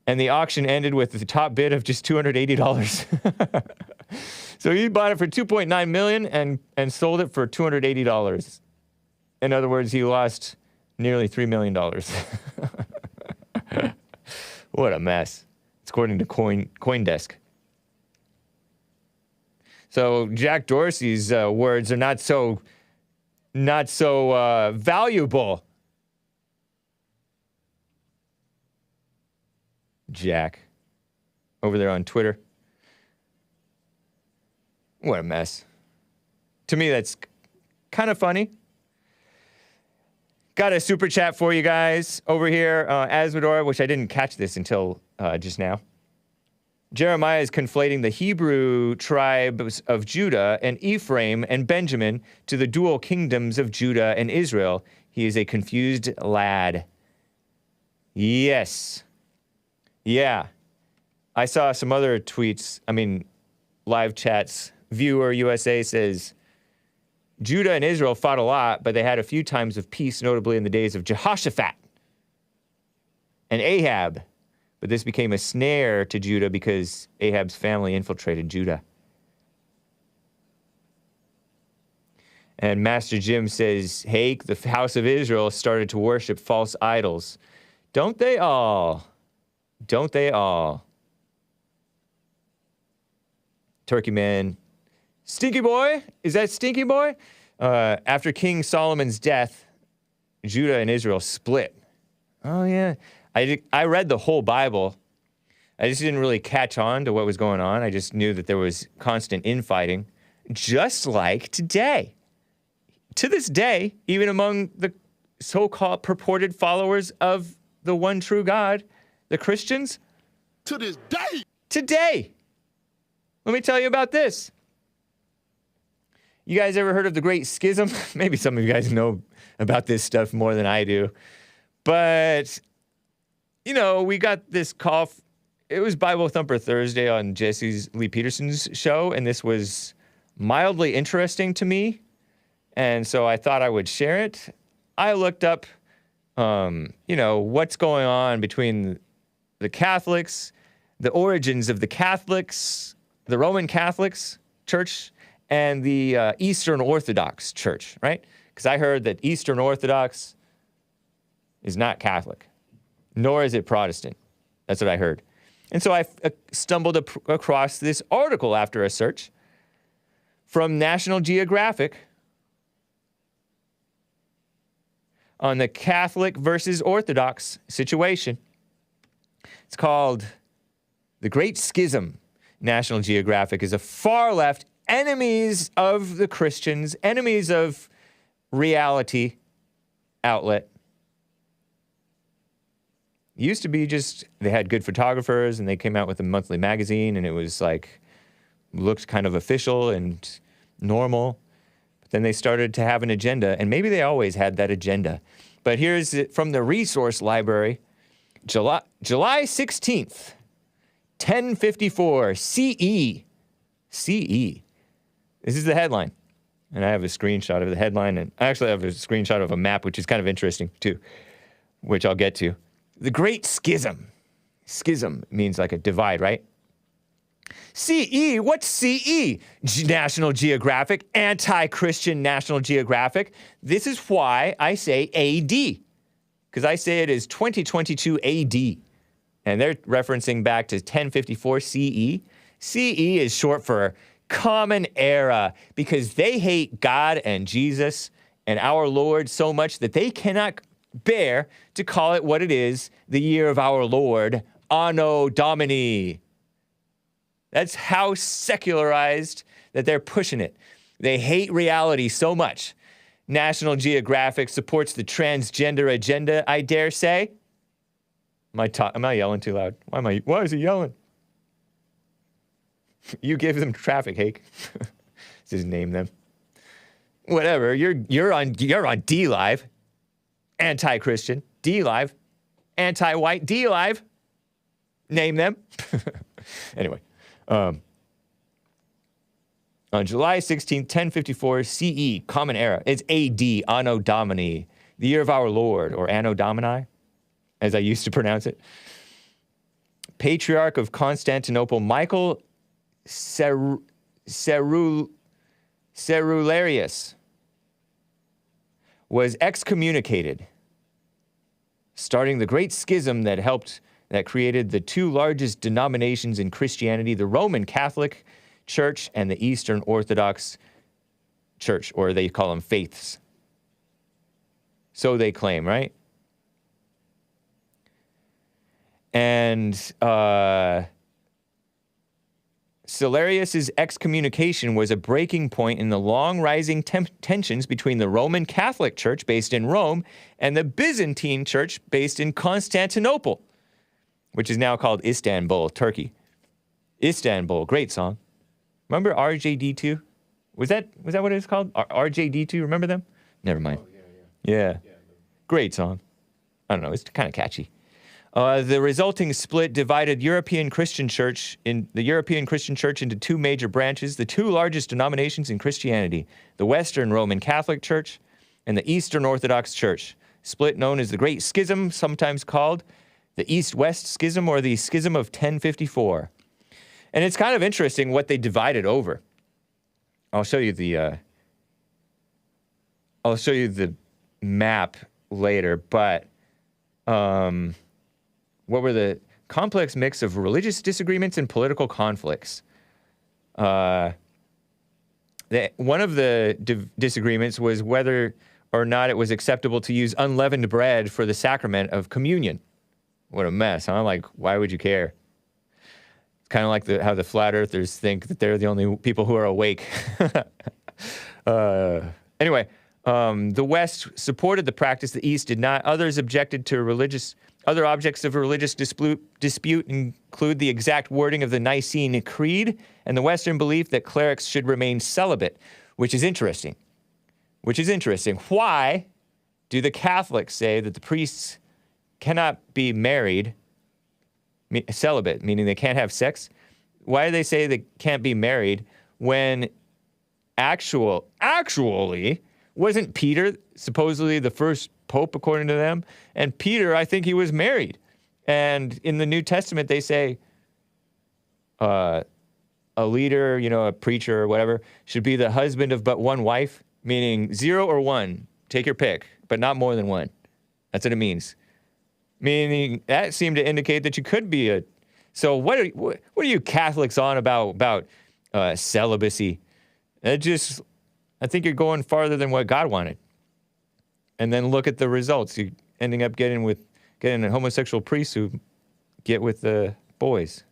And the auction ended with the top bid of just $280. So he bought it for $2.9 million and sold it for $280. In other words, he lost nearly $3 million. What a mess. It's according to CoinDesk. So Jack Dorsey's words are not so valuable. Jack, over there on Twitter. What a mess. To me, that's kind of funny. Got a super chat for you guys over here. Asmodor, which I didn't catch this until just now. Jeremiah is conflating the Hebrew tribes of Judah and Ephraim and Benjamin to the dual kingdoms of Judah and Israel. He is a confused lad. Yes. Yeah. I saw some other tweets, live chats. Viewer USA says, Judah and Israel fought a lot, but they had a few times of peace, notably in the days of Jehoshaphat and Ahab. But this became a snare to Judah because Ahab's family infiltrated Judah. And Master Jim says, Hake, the house of Israel started to worship false idols. Don't they all? Don't they all? Turkey Man. Stinky Boy? Is that Stinky Boy? After King Solomon's death, Judah and Israel split. Oh, yeah. I read the whole Bible. I just didn't really catch on to what was going on. I just knew that there was constant infighting, just like today. To this day, even among the so-called purported followers of the one true God, the Christians. To this day. Today. Let me tell you about this. You guys ever heard of the Great Schism? Maybe some of you guys know about this stuff more than I do. But, we got this call. It was Bible Thumper Thursday on Jesse Lee Peterson's show, and this was mildly interesting to me. And so I thought I would share it. I looked up, what's going on between the Catholics, the origins of the Catholics, the Roman Catholics Church, and the Eastern Orthodox Church, right? Because I heard that Eastern Orthodox is not Catholic, nor is it Protestant. That's what I heard. And so I stumbled across this article after a search from National Geographic on the Catholic versus Orthodox situation. It's called The Great Schism. National Geographic is a far-left, enemies of the Christians, enemies of reality outlet. It used to be just, they had good photographers and they came out with a monthly magazine and it was looked kind of official and normal. But then they started to have an agenda, and maybe they always had that agenda. But here's it from the resource library, July 16th, 1054 CE. CE. This is the headline. And I have a screenshot of the headline, and I actually have a screenshot of a map, which is kind of interesting too, which I'll get to. The Great Schism. Schism means like a divide, right? CE, what's CE? National Geographic, anti-Christian National Geographic. This is why I say AD, because I say it is 2022 AD. And they're referencing back to 1054 CE. CE is short for Common Era because they hate God and Jesus and our Lord so much that they cannot bear to call it what it is, the year of our Lord, Anno Domini. That's how secularized that they're pushing it. They hate reality so much. National Geographic supports the transgender agenda, I dare say. Am I yelling too loud? Why is he yelling? You give them traffic, Hake. Just name them. Whatever. You're on D Live. Anti-Christian. D Live. Anti-white. D Live. Name them. Anyway. On July 16th, 1054 CE, Common Era. It's AD, Anno Domini, the year of our Lord, or Anno Domini, as I used to pronounce it. Patriarch of Constantinople, Michael Cerularius, was excommunicated, starting the Great Schism that created the two largest denominations in Christianity, the Roman Catholic Church and the Eastern Orthodox Church, or they call them faiths. So they claim, right? And Celarius's excommunication was a breaking point in the long-rising tensions between the Roman Catholic Church, based in Rome, and the Byzantine Church, based in Constantinople, which is now called Istanbul, Turkey. Istanbul, great song. Remember RJD2? Was that what it's called? RJD2, remember them? Never mind. Oh, yeah. Great song. I don't know, it's kind of catchy. The resulting split divided the European Christian Church into two major branches, the two largest denominations in Christianity, the Western Roman Catholic Church and the Eastern Orthodox Church, split known as the Great Schism, sometimes called the East-West Schism or the Schism of 1054. And it's kind of interesting what they divided over. I'll show you the map later, but what were the complex mix of religious disagreements and political conflicts? One of the disagreements was whether or not it was acceptable to use unleavened bread for the sacrament of communion. What a mess, huh? Like, why would you care? It's kind of like how the flat earthers think that they're the only people who are awake. Anyway, the West supported the practice, the East did not. Others objected to other objects of religious dispute include the exact wording of the Nicene Creed and the Western belief that clerics should remain celibate, which is interesting. Why do the Catholics say that the priests cannot be married, celibate, meaning they can't have sex? Why do they say they can't be married when actually wasn't Peter supposedly the first pope according to them? And Peter, I think he was married. And in the New Testament, they say a leader, a preacher or whatever, should be the husband of but one wife, meaning 0 or 1. Take your pick, but not more than 1. That's what it means. Meaning that seemed to indicate that you could be So what are you Catholics on about celibacy? I think you're going farther than what God wanted. And then look at the results. You're ending up getting a homosexual priest who get with the boys,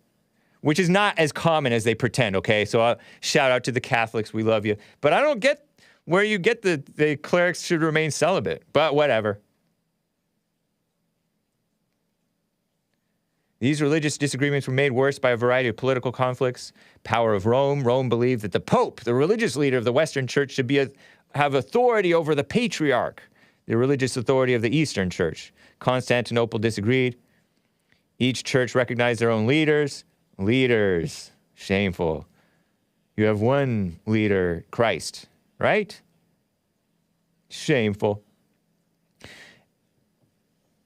which is not as common as they pretend, okay? So shout out to the Catholics. We love you. But I don't get where you get the clerics should remain celibate, but whatever. These religious disagreements were made worse by a variety of political conflicts. Power of Rome. Rome believed that the Pope, the religious leader of the Western Church, should have authority over the Patriarch, the religious authority of the Eastern Church. Constantinople disagreed. Each church recognized their own leaders. Leaders. Shameful. You have one leader, Christ, right? Shameful.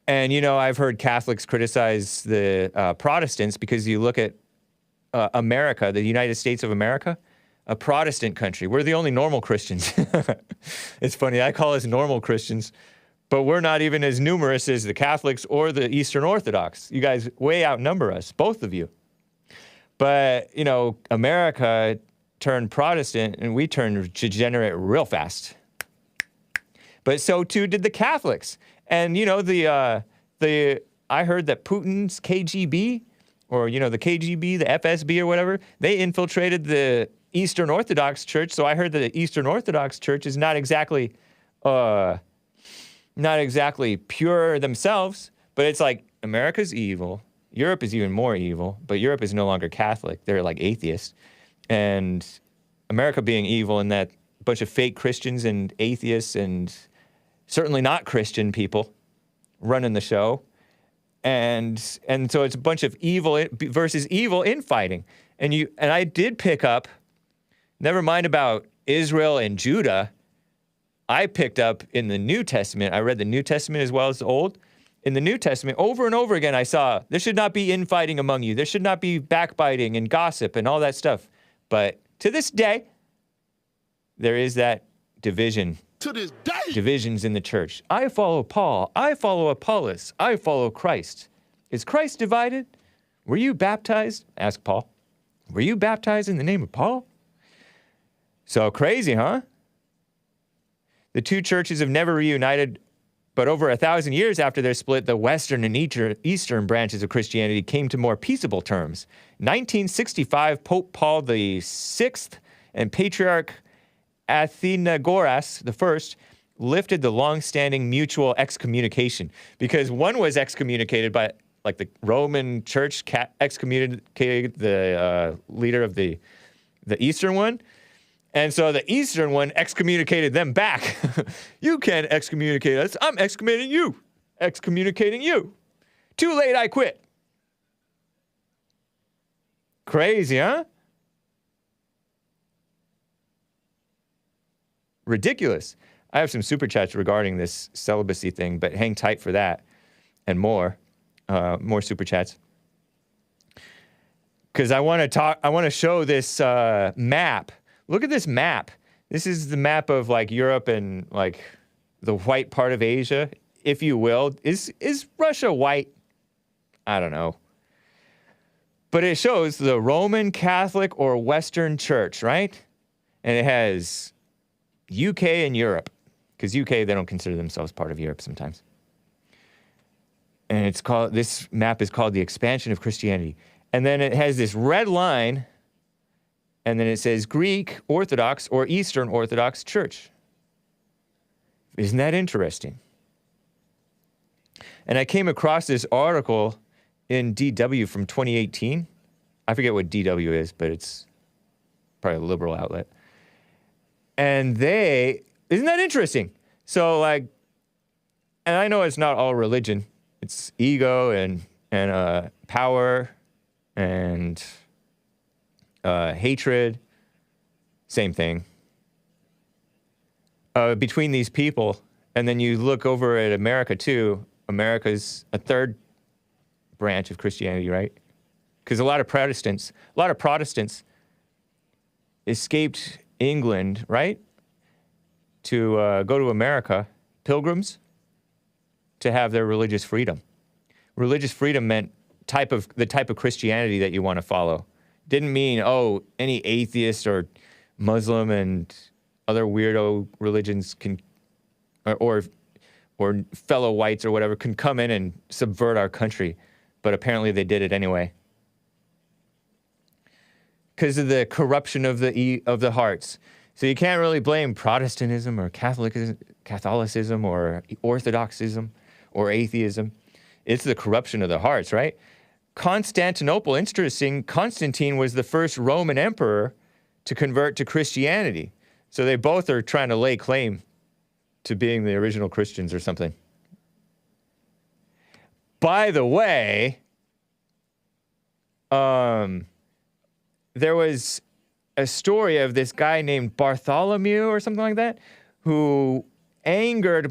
And, I've heard Catholics criticize the Protestants because you look at America, the United States of America, a Protestant country. We're the only normal Christians. It's funny, I call us normal Christians, but we're not even as numerous as the Catholics or the Eastern Orthodox. You guys way outnumber us, both of you. But, you know, America turned Protestant and we turned degenerate real fast. But so too did the Catholics. And, you know, I heard that Putin's KGB, or, you know, the KGB, the FSB or whatever, they infiltrated the Eastern Orthodox Church. So I heard that the Eastern Orthodox Church is not exactly pure themselves, but it's like America's evil. Europe is even more evil, but Europe is no longer Catholic. They're like atheists. And America being evil in that bunch of fake Christians and atheists and certainly not Christian people running the show. And so it's a bunch of evil versus evil infighting. And I did pick up, never mind about Israel and Judah, I picked up in the New Testament, I read the New Testament as well as the Old. In the New Testament, over and over again, I saw, there should not be infighting among you. There should not be backbiting and gossip and all that stuff. But to this day, there is that division. To this day. Divisions in the church. I follow Paul. I follow Apollos. I follow Christ. Is Christ divided? Were you baptized? Asked Paul. Were you baptized in the name of Paul? So crazy, huh? The two churches have never reunited, but over 1,000 years after their split, the Western and Eastern branches of Christianity came to more peaceable terms. 1965, Pope Paul VI and Patriarch Athenagoras I lifted the long-standing mutual excommunication, because one was excommunicated by, like, the Roman Church excommunicated the leader of the Eastern one. And so the Eastern one excommunicated them back. You can't excommunicate us. I'm excommunicating you. Excommunicating you. Too late, I quit. Crazy, huh? Ridiculous. I have some super chats regarding this celibacy thing, but hang tight for that and more super chats. Because I want to show this map. Look at this map. This is the map of, like, Europe and, like, the white part of Asia, if you will. Is Russia white? I don't know. But it shows the Roman Catholic or Western Church, right? And it has UK and Europe. Because UK, they don't consider themselves part of Europe sometimes. And this map is called the expansion of Christianity. And then it has this red line, and then it says Greek Orthodox or Eastern Orthodox Church. Isn't that interesting? And I came across this article in DW from 2018. I forget what DW is, but it's probably a liberal outlet. And isn't that interesting? So, like, and I know it's not all religion. It's ego and power and hatred, same thing, between these people. And then you look over at America too. America's a third branch of Christianity, right? Because a lot of Protestants escaped England, right? To go to America, pilgrims, to have their religious freedom. Religious freedom meant the type of Christianity that you want to follow. Didn't mean, any atheist or Muslim and other weirdo religions can, or fellow whites or whatever, can come in and subvert our country. But apparently they did it anyway. Because of the corruption of the hearts. So you can't really blame Protestantism or Catholicism or Orthodoxism or atheism. It's the corruption of the hearts, right? Constantinople, interesting, Constantine was the first Roman emperor to convert to Christianity. So they both are trying to lay claim to being the original Christians or something. By the way, there was a story of this guy named Bartholomew or something like that, who angered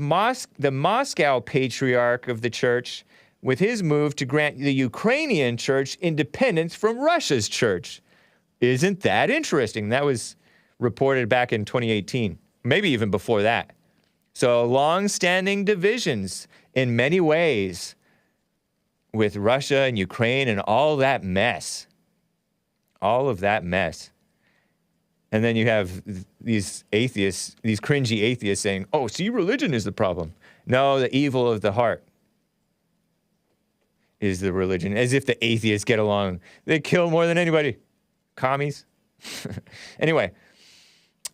the Moscow patriarch of the church with his move to grant the Ukrainian church independence from Russia's church. Isn't that interesting? That was reported back in 2018, maybe even before that. So long-standing divisions in many ways with Russia and Ukraine and all that mess. all of that mess. And then you have these atheists, these cringy atheists saying, oh, see, religion is the problem. No, the evil of the heart is the religion. As if the atheists get along. They kill more than anybody. Commies. Anyway,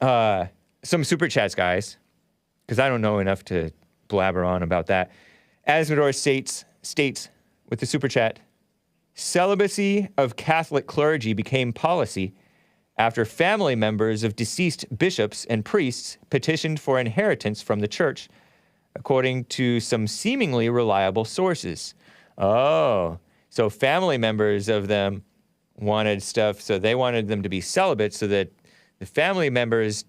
some super chats, guys, because I don't know enough to blabber on about that. Asmodor states with the super chat, celibacy of Catholic clergy became policy after family members of deceased bishops and priests petitioned for inheritance from the church, according to some seemingly reliable sources. Oh, so family members of them wanted stuff, so they wanted them to be celibate so that the family members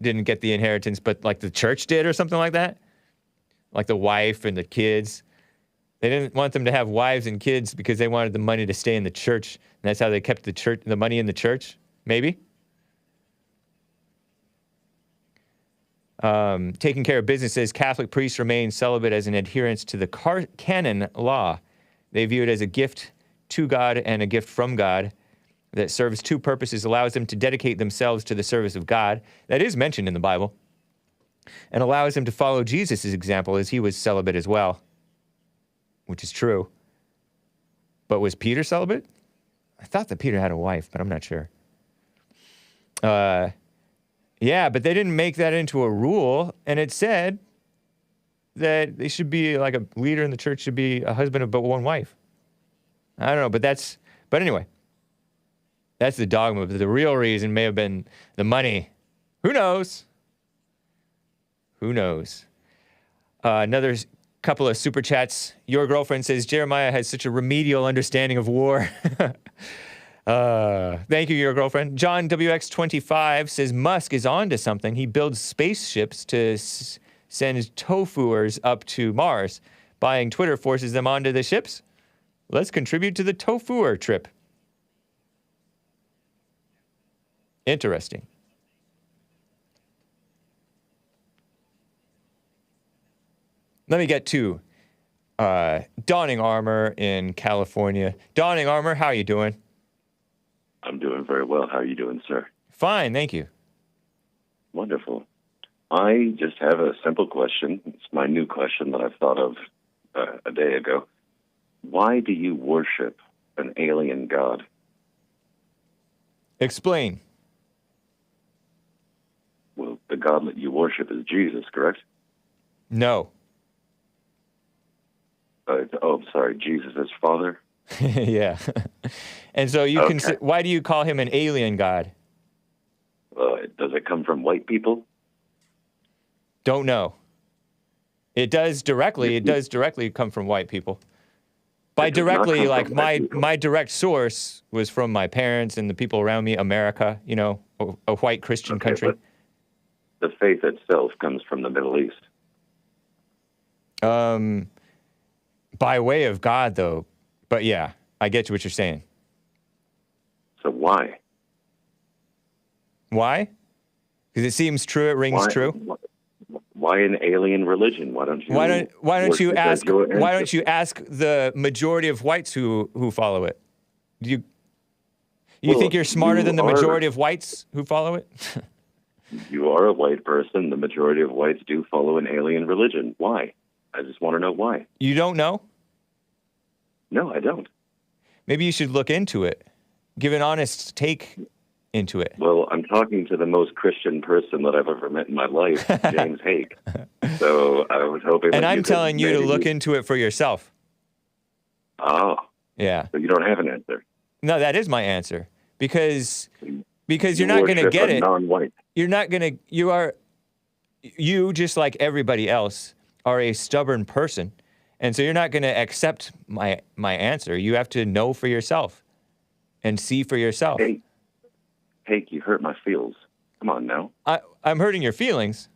didn't get the inheritance, but like the church did or something like that? Like the wife and the kids. They didn't want them to have wives and kids because they wanted the money to stay in the church. And that's how they kept the money in the church. Maybe. Taking care of business says Catholic priests remain celibate as an adherence to the canon law. They view it as a gift to God and a gift from God that serves two purposes, allows them to dedicate themselves to the service of God. That is mentioned in the Bible. And allows them to follow Jesus' example as he was celibate as well. Which is true. But was Peter celibate? I thought that Peter had a wife, but I'm not sure. Yeah, but they didn't make that into a rule, and it said that they should be, like a leader in the church should be a husband of but one wife. I don't know, but anyway. That's the dogma, but the real reason may have been the money. Who knows? Who knows? Another couple of super chats. Your girlfriend says, Jeremiah has such a remedial understanding of war. Thank you, your girlfriend. John WX25 says Musk is on to something. He builds spaceships to send tofuers up to Mars. Buying Twitter forces them onto the ships. Let's contribute to the tofuer trip. Interesting. Let me get to Dawning Armor in California. Dawning Armor, how are you doing? I'm doing very well. How are you doing, sir? Fine, thank you. Wonderful. I just have a simple question. It's my new question that I've thought of a day ago. Why do you worship an alien god? Explain. Well, the god that you worship is Jesus, correct? No. I'm sorry, Jesus is Father? Yeah. And so you can. Why do you call him an alien god? Does it come from white people? Don't know. It does directly. It does directly come from white people. By directly, like my direct source was from my parents and the people around me. America, you know, a white Christian country. The faith itself comes from the Middle East. By way of God, though. But yeah, I get what you're saying. So why? Why? Because it seems true. It rings true. Why an alien religion? Why don't you? Why don't you ask? Why don't you ask the majority of whites who follow it? Do you think you're smarter than the majority of whites who follow it? You are a white person. The majority of whites do follow an alien religion. Why? I just want to know why. You don't know? No, I don't. Maybe you should look into it. Give an honest take into it. Well, I'm talking to the most Christian person that I've ever met in my life, James Hake. So I was hoping. And I'm telling you to look into it for yourself. Oh. Yeah. So you don't have an answer. No, that is my answer. Because you're not going to get it. Non-white. You're not going to. You just like everybody else are a stubborn person. And so you're not going to accept my answer. You have to know for yourself and see for yourself. Hey, you hurt my feels. Come on now. I'm hurting your feelings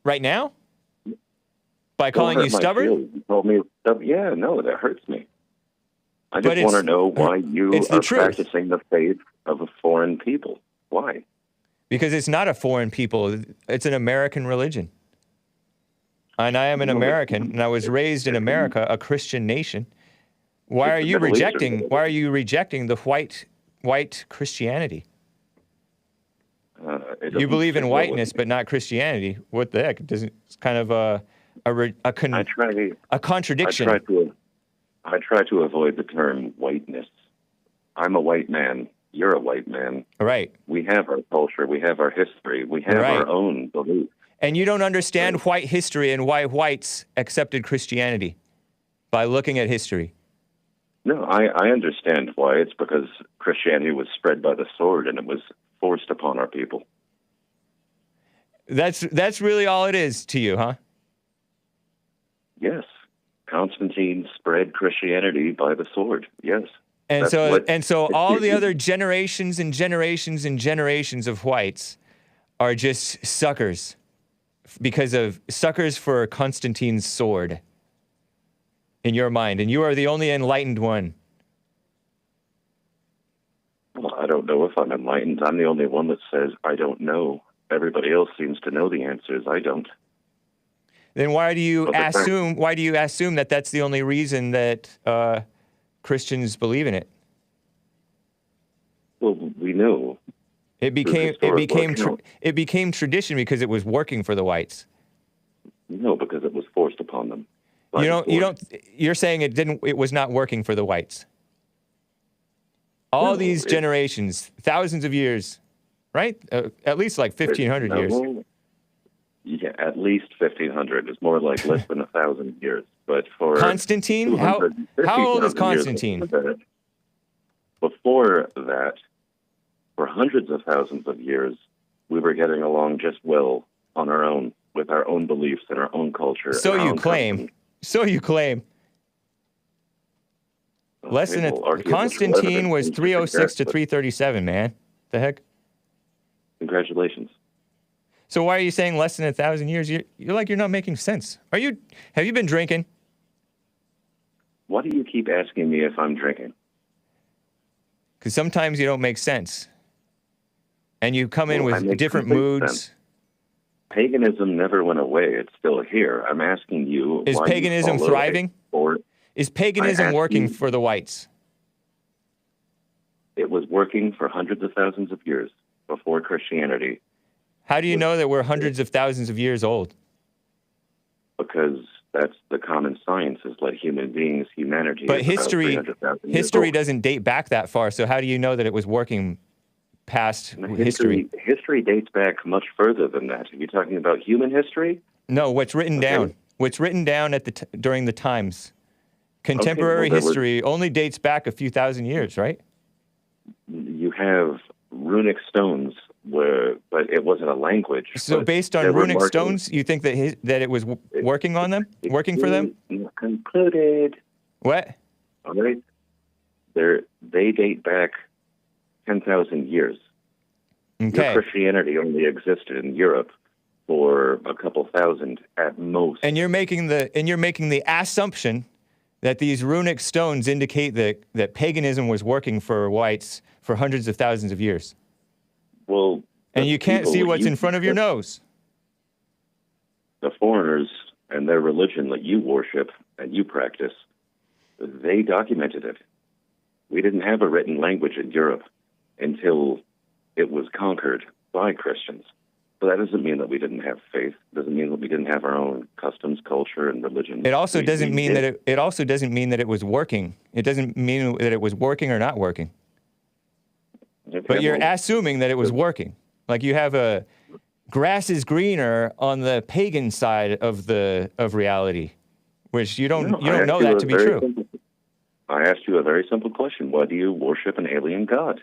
right now by calling you stubborn? You told me, yeah, no, that hurts me. I just want to know why you are practicing the faith of a foreign people. Why? Because it's not a foreign people. It's an American religion. And I am an American, and I was raised in America, a Christian nation. Why are you rejecting the white white Christianity. It You doesn't believe in sit well with whiteness, me. but not Christianity. What the heck? It's kind of a contradiction. I try to avoid the term whiteness. I'm a white man. You're a white man. Right. We have our culture. We have our history. We have Right. our own beliefs. And you don't understand white history and why whites accepted Christianity by looking at history. No, I understand why. It's because Christianity was spread by the sword and it was forced upon our people. That's really all it is to you, huh? Yes. Constantine spread Christianity by the sword. Yes. And That's so all the other generations and generations and generations of whites are just suckers for Constantine's sword in your mind, and you are the only enlightened one. Well, I don't know if I'm enlightened. I'm the only one that says I don't know. Everybody else seems to know the answers. I don't. Then why do you assume that that's the only reason that Christians believe in it? Well, we know. It became tradition because it was working for the whites. No, because it was forced upon them. You're saying it was not working for the whites. All these generations, thousands of years, right? At least like 1,500 years. Yeah, at least 1,500. It's more like less than 1,000 years. But for Constantine, how old is Constantine? Before that, for hundreds of thousands of years, we were getting along just well on our own, with our own beliefs and our own culture. So you claim. Constantine was 306 to 337, man. The heck? Congratulations. So why are you saying less than 1,000 years? You're not making sense. Have you been drinking? Why do you keep asking me if I'm drinking? Because sometimes you don't make sense. And you come in with different moods. Sense. Paganism never went away. It's still here. I'm asking you. Is paganism thriving? Is paganism working for the whites? It was working for hundreds of thousands of years before Christianity. How do you know that we're hundreds of thousands of years old? Because that's the common science, is like human beings, humanity. But history doesn't date back that far, so how do you know that it was working past history? History dates back much further than that. Are you talking about human history? No, what's written down. What's written down during the times. Contemporary history only dates back a few thousand years, right? You have runic stones, but it wasn't a language. So based on runic stones, you think that it was working on them? Working for them? Concluded. What? All right. They date back 10,000 years. Okay. Christianity only existed in Europe for a couple thousand at most. And you're making the assumption that these runic stones indicate that paganism was working for whites for hundreds of thousands of years. Well, and you can't see what's in front of your nose. The foreigners and their religion that you worship and you practice, they documented it. We didn't have a written language in Europe until it was conquered by Christians. But that doesn't mean that we didn't have faith. It doesn't mean that we didn't have our own customs, culture, and religion. It also doesn't mean that it was working. It doesn't mean that it was working or not working. But you're assuming that it was working. Like you have a grass is greener on the pagan side of reality, which you don't know that to be true. I asked you a very simple question. Why do you worship an alien god?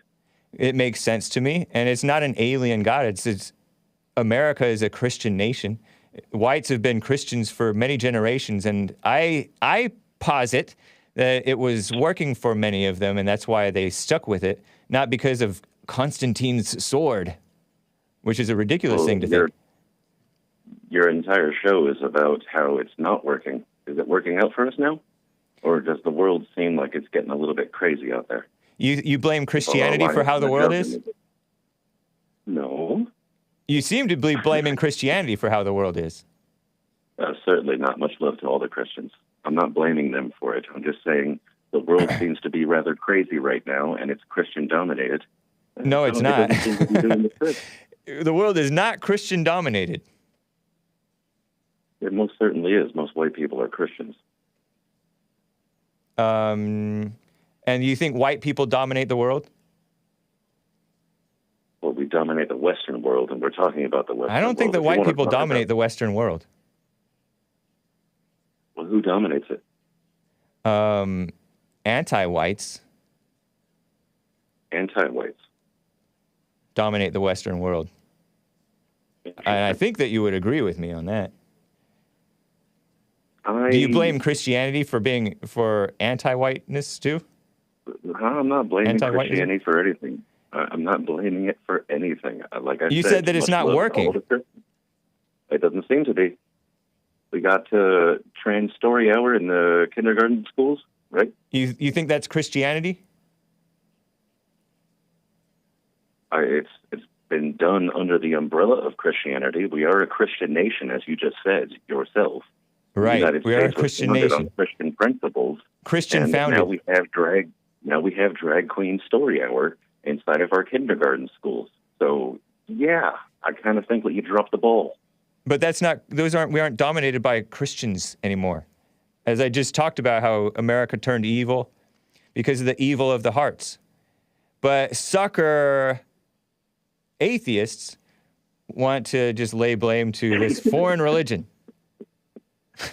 It makes sense to me, and it's not an alien god. It's America is a Christian nation. Whites have been Christians for many generations, and I posit that it was working for many of them, and that's why they stuck with it, not because of Constantine's sword, which is a ridiculous thing to think. Your entire show is about how it's not working. Is it working out for us now? Or does the world seem like it's getting a little bit crazy out there? You blame Christianity for how the world is? No. You seem to be blaming Christianity for how the world is. Certainly not much love to all the Christians. I'm not blaming them for it. I'm just saying The world seems to be rather crazy right now, and it's Christian-dominated. No, it's not. It doesn't seem to be doing this good. The world is not Christian-dominated. It most certainly is. Most white people are Christians. And you think white people dominate the world? Well, we dominate the Western world, and we're talking about the Western world. I don't think that white people dominate the Western world. Well, who dominates it? Anti-whites. Anti-whites. Dominate the Western world. And I think that you would agree with me on that. Do you blame Christianity for anti-whiteness too? I'm not blaming Christianity for anything. I'm not blaming it for anything. Like I said, you said that it's not working. It doesn't seem to be. We got trans story hour in the kindergarten schools, right? You think that's Christianity? It's been done under the umbrella of Christianity. We are a Christian nation, as you just said yourself. Right, we are a Christian nation. On Christian principles. Christian founded. Now we have drag queen story hour inside of our kindergarten schools. So yeah, I kind of think that you dropped the ball. But we aren't dominated by Christians anymore. As I just talked about how America turned evil because of the evil of the hearts. But sucker atheists want to just lay blame to this foreign religion.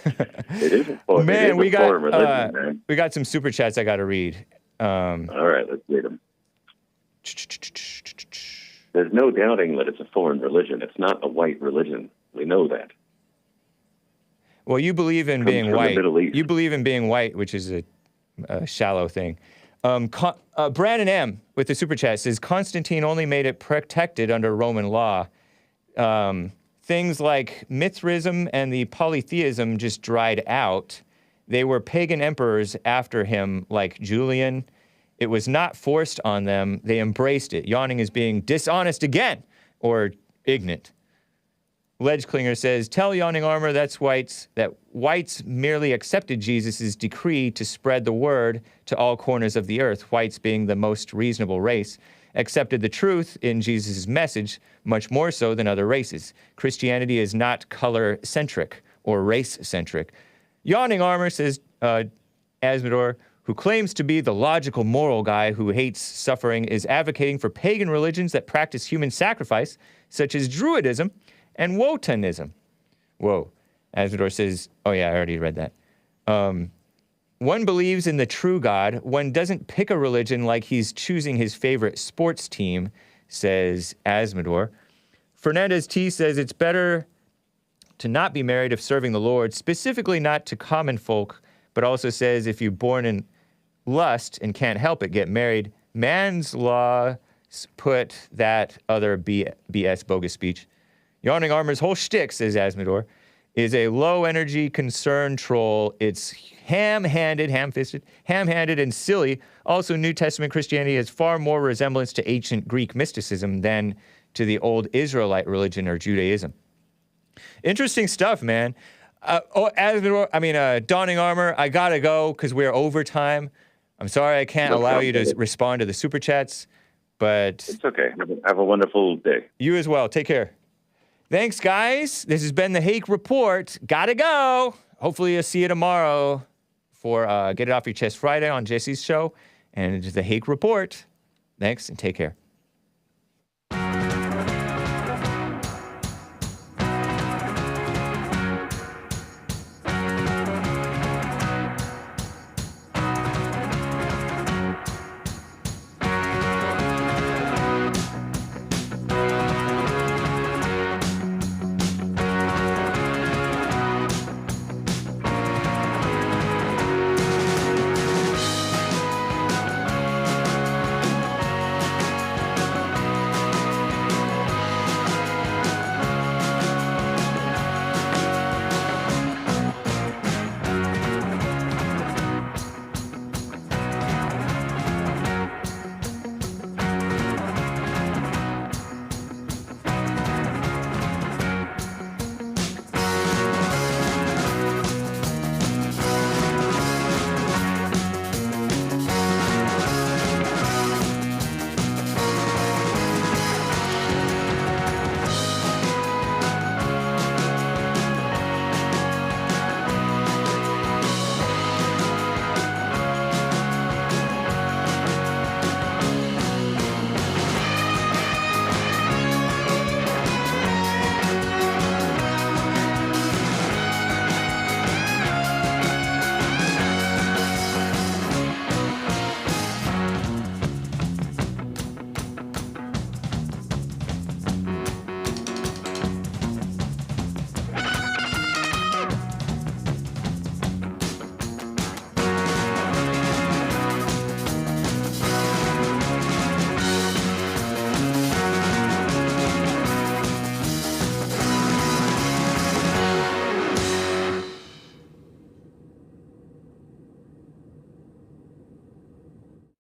It is a foreign religion, man. We got some super chats I got to read. All right, let's read them. There's no doubting that it's a foreign religion. It's not a white religion. We know that. Well, you believe in being white. You believe in being white, which is a shallow thing. Brandon M. with the super chat says, Constantine only made it protected under Roman law. Things like Mithraism and the polytheism just dried out. They were pagan emperors after him, like Julian. It was not forced on them. They embraced it. Yawning is being dishonest again, or ignorant. Ledge Klinger says, tell Yawning Armor that whites merely accepted Jesus' decree to spread the word to all corners of the earth, whites being the most reasonable race, accepted the truth in Jesus' message much more so than other races. Christianity is not color-centric or race-centric. Yawning Armor says, Asmodor, who claims to be the logical moral guy who hates suffering, is advocating for pagan religions that practice human sacrifice, such as Druidism and Wotanism. Whoa. Asmodor says, oh yeah, I already read that. One believes in the true God. One doesn't pick a religion like he's choosing his favorite sports team, says Asmodor. Fernandez T says it's better to not be married if serving the Lord, specifically not to common folk, but also says if you're born in lust and can't help it, get married. Man's law put that other BS bogus speech. Yawning Armor's whole shtick, says Asmodor, is a low-energy concern troll. It's ham-handed, ham-fisted, ham-handed, and silly. Also, New Testament Christianity has far more resemblance to ancient Greek mysticism than to the old Israelite religion or Judaism. Interesting stuff, man. Dawning Armor, I gotta go because we're overtime. I'm sorry I can't allow you to respond to the super chats, but... It's okay. Have a wonderful day. You as well. Take care. Thanks, guys. This has been the Hake Report. Gotta go. Hopefully you'll see you tomorrow for Get It Off Your Chest Friday on Jesse's show and the Hake Report. Thanks, and take care.